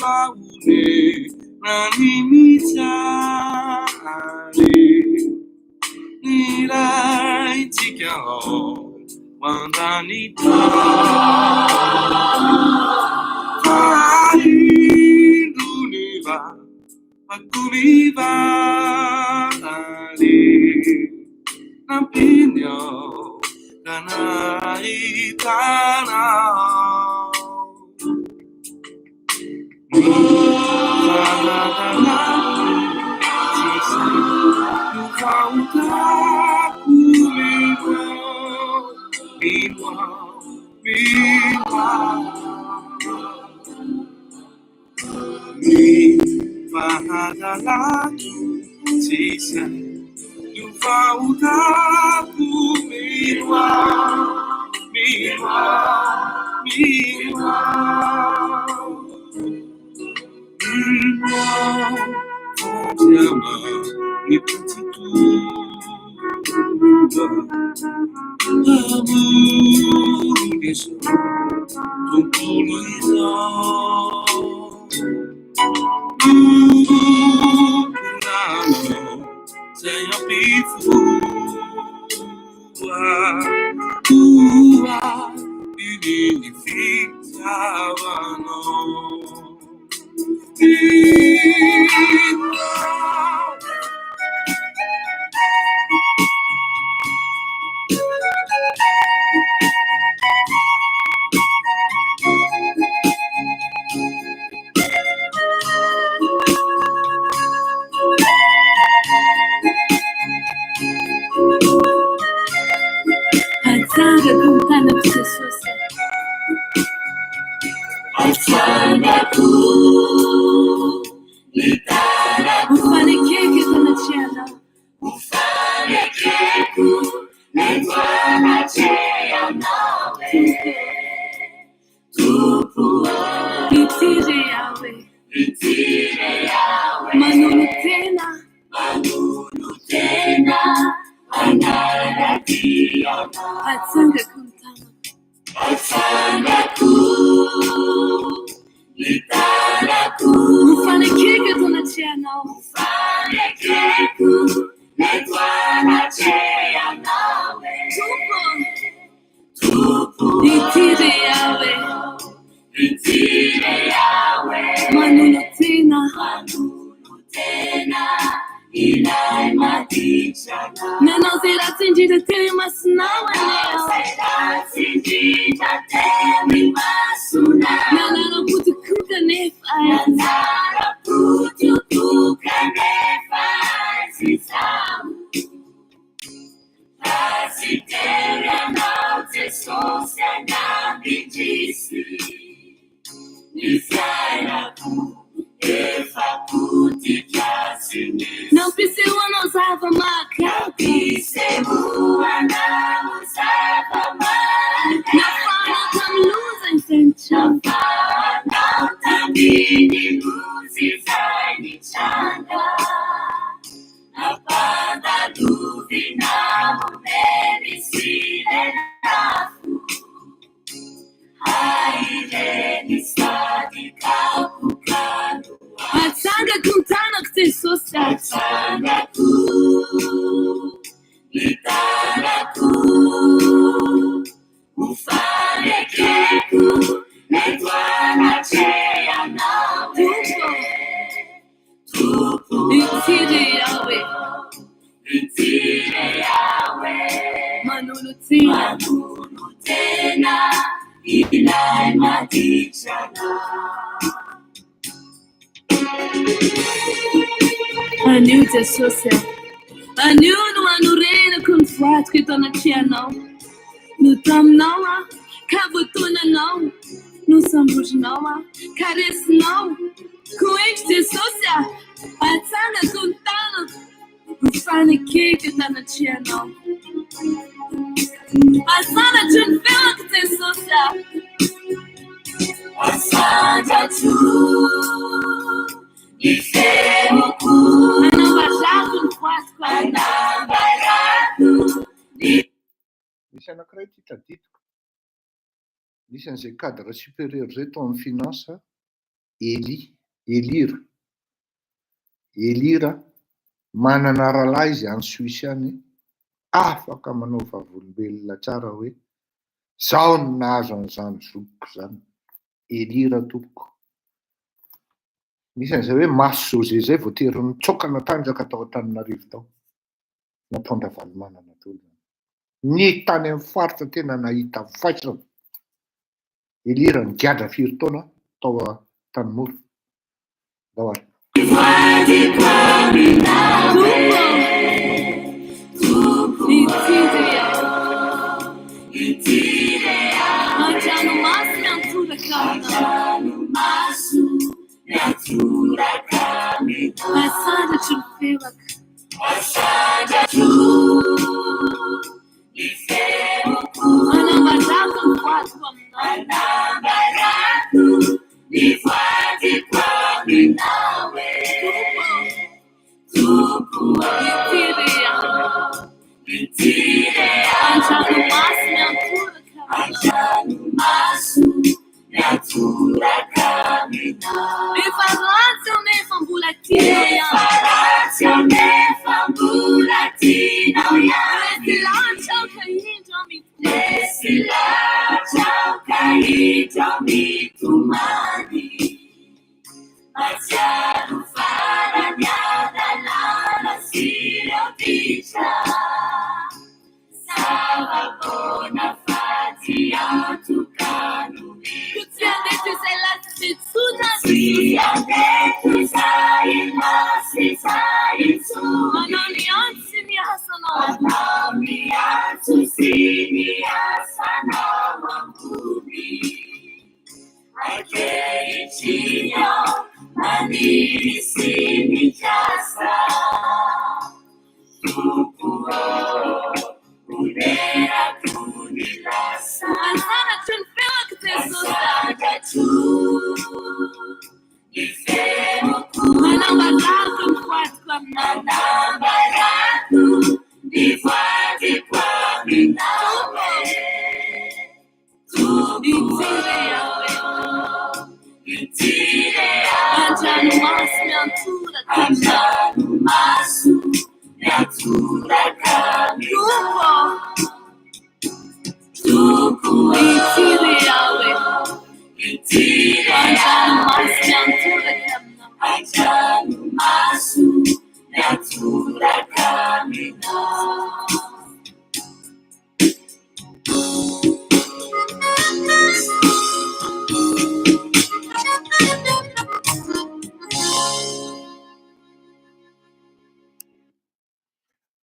vaune nanimitsare niraitika wandanita ainduniva akulivare nampinyo kanaitana Anio Jesosy, anio no anorenako ny voatiko eto anaty anao, no taminao ka voatonanao, no samborinao ka resinao, koa eky Jesosy atsangako ny tanako, no fanekeko eto anaty anao. Asanatro ny feoko Jesosy, asanatro ny feoko, anambarako ny voatiko, anambarako ny. Misy anankiray ty tadidiko, misy an'izay cadre supérieur zay tao amin'ny finance, Eli. Elira manana rahalahy izy any Suisse any, afaka manao vavolombelona tsara hoe zao no nahazo an'izany zokiko zany, Elira tompoko. Misy an'izay hoe maso José zay voatery nitsokana tanjaka tao Antananarivo tao, natondra valomanana teo zany. Ny tany amin'ny faritra tena nahita faitra. Elira nigadra 4 taona tao Tanimoro. Dao ary.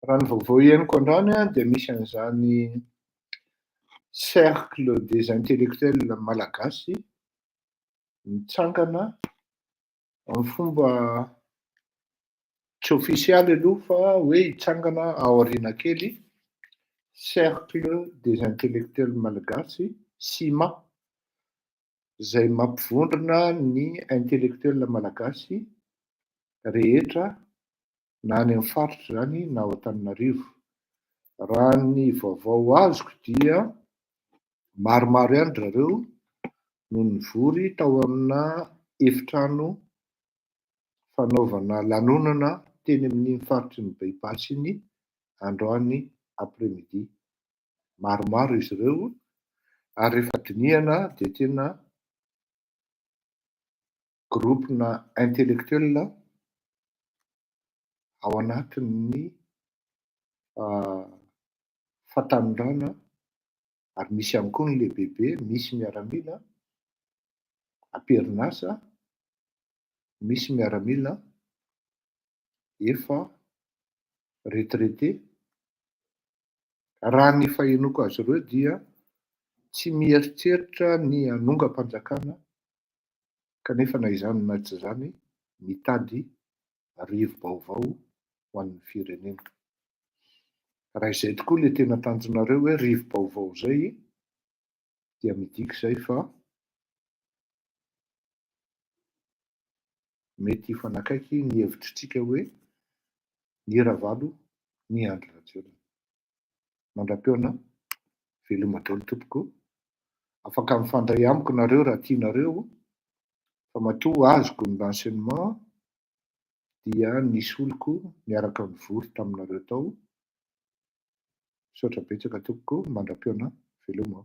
Raha ny vaovao ianiko androany dia misy an'izany cercle des intellectuels malagasy mitsangana amin'ny fomba tsy ofisialy aloha fa hoe hitsangana ao aoriana kely, cercle des intellectuels malagasy CIMA, izay mampivondrona ny intellectuel malagasy rehetra na any amin'ny faritra zany na ao Antananarivo. Raha ny vaovao azoko dia maromaro ihany zareo no nivory tao amina efitrano fanaovana lanonana teny amin'ny faritry ny Beibasy iny androany après-midi. Maromaro izy ireo ary rehefa dinihana dia tena groupena intellectuel ao anatin'ny fahatanindràna ary misy ihany koa ny lehibehibe, misy miaramila am-perinasa, misy miaramila efa retraité. Raha ny fahenoko azy ireo dia tsy mieritreritra ny hanonga-panjakana kanefa na izany na tsy izany mitady rivo-baovao ho an'ny firenena. Raha izay tokoa ilay tena tanjonareo hoe rivo-baovao izay dia midika izay fa mety hifanakaiky ny hevitritsika hoe ny Ravalo, ny Andry Rajoelina. Mandram-peona, veloma daholo tompoko. Afaka mifandray amiko nareo raha tianareo fa matoa azoko ny renseignement dia nisy oloko niaraka nivory taminareo tao, misaotra betsaka tompoko mandram-peona veloma.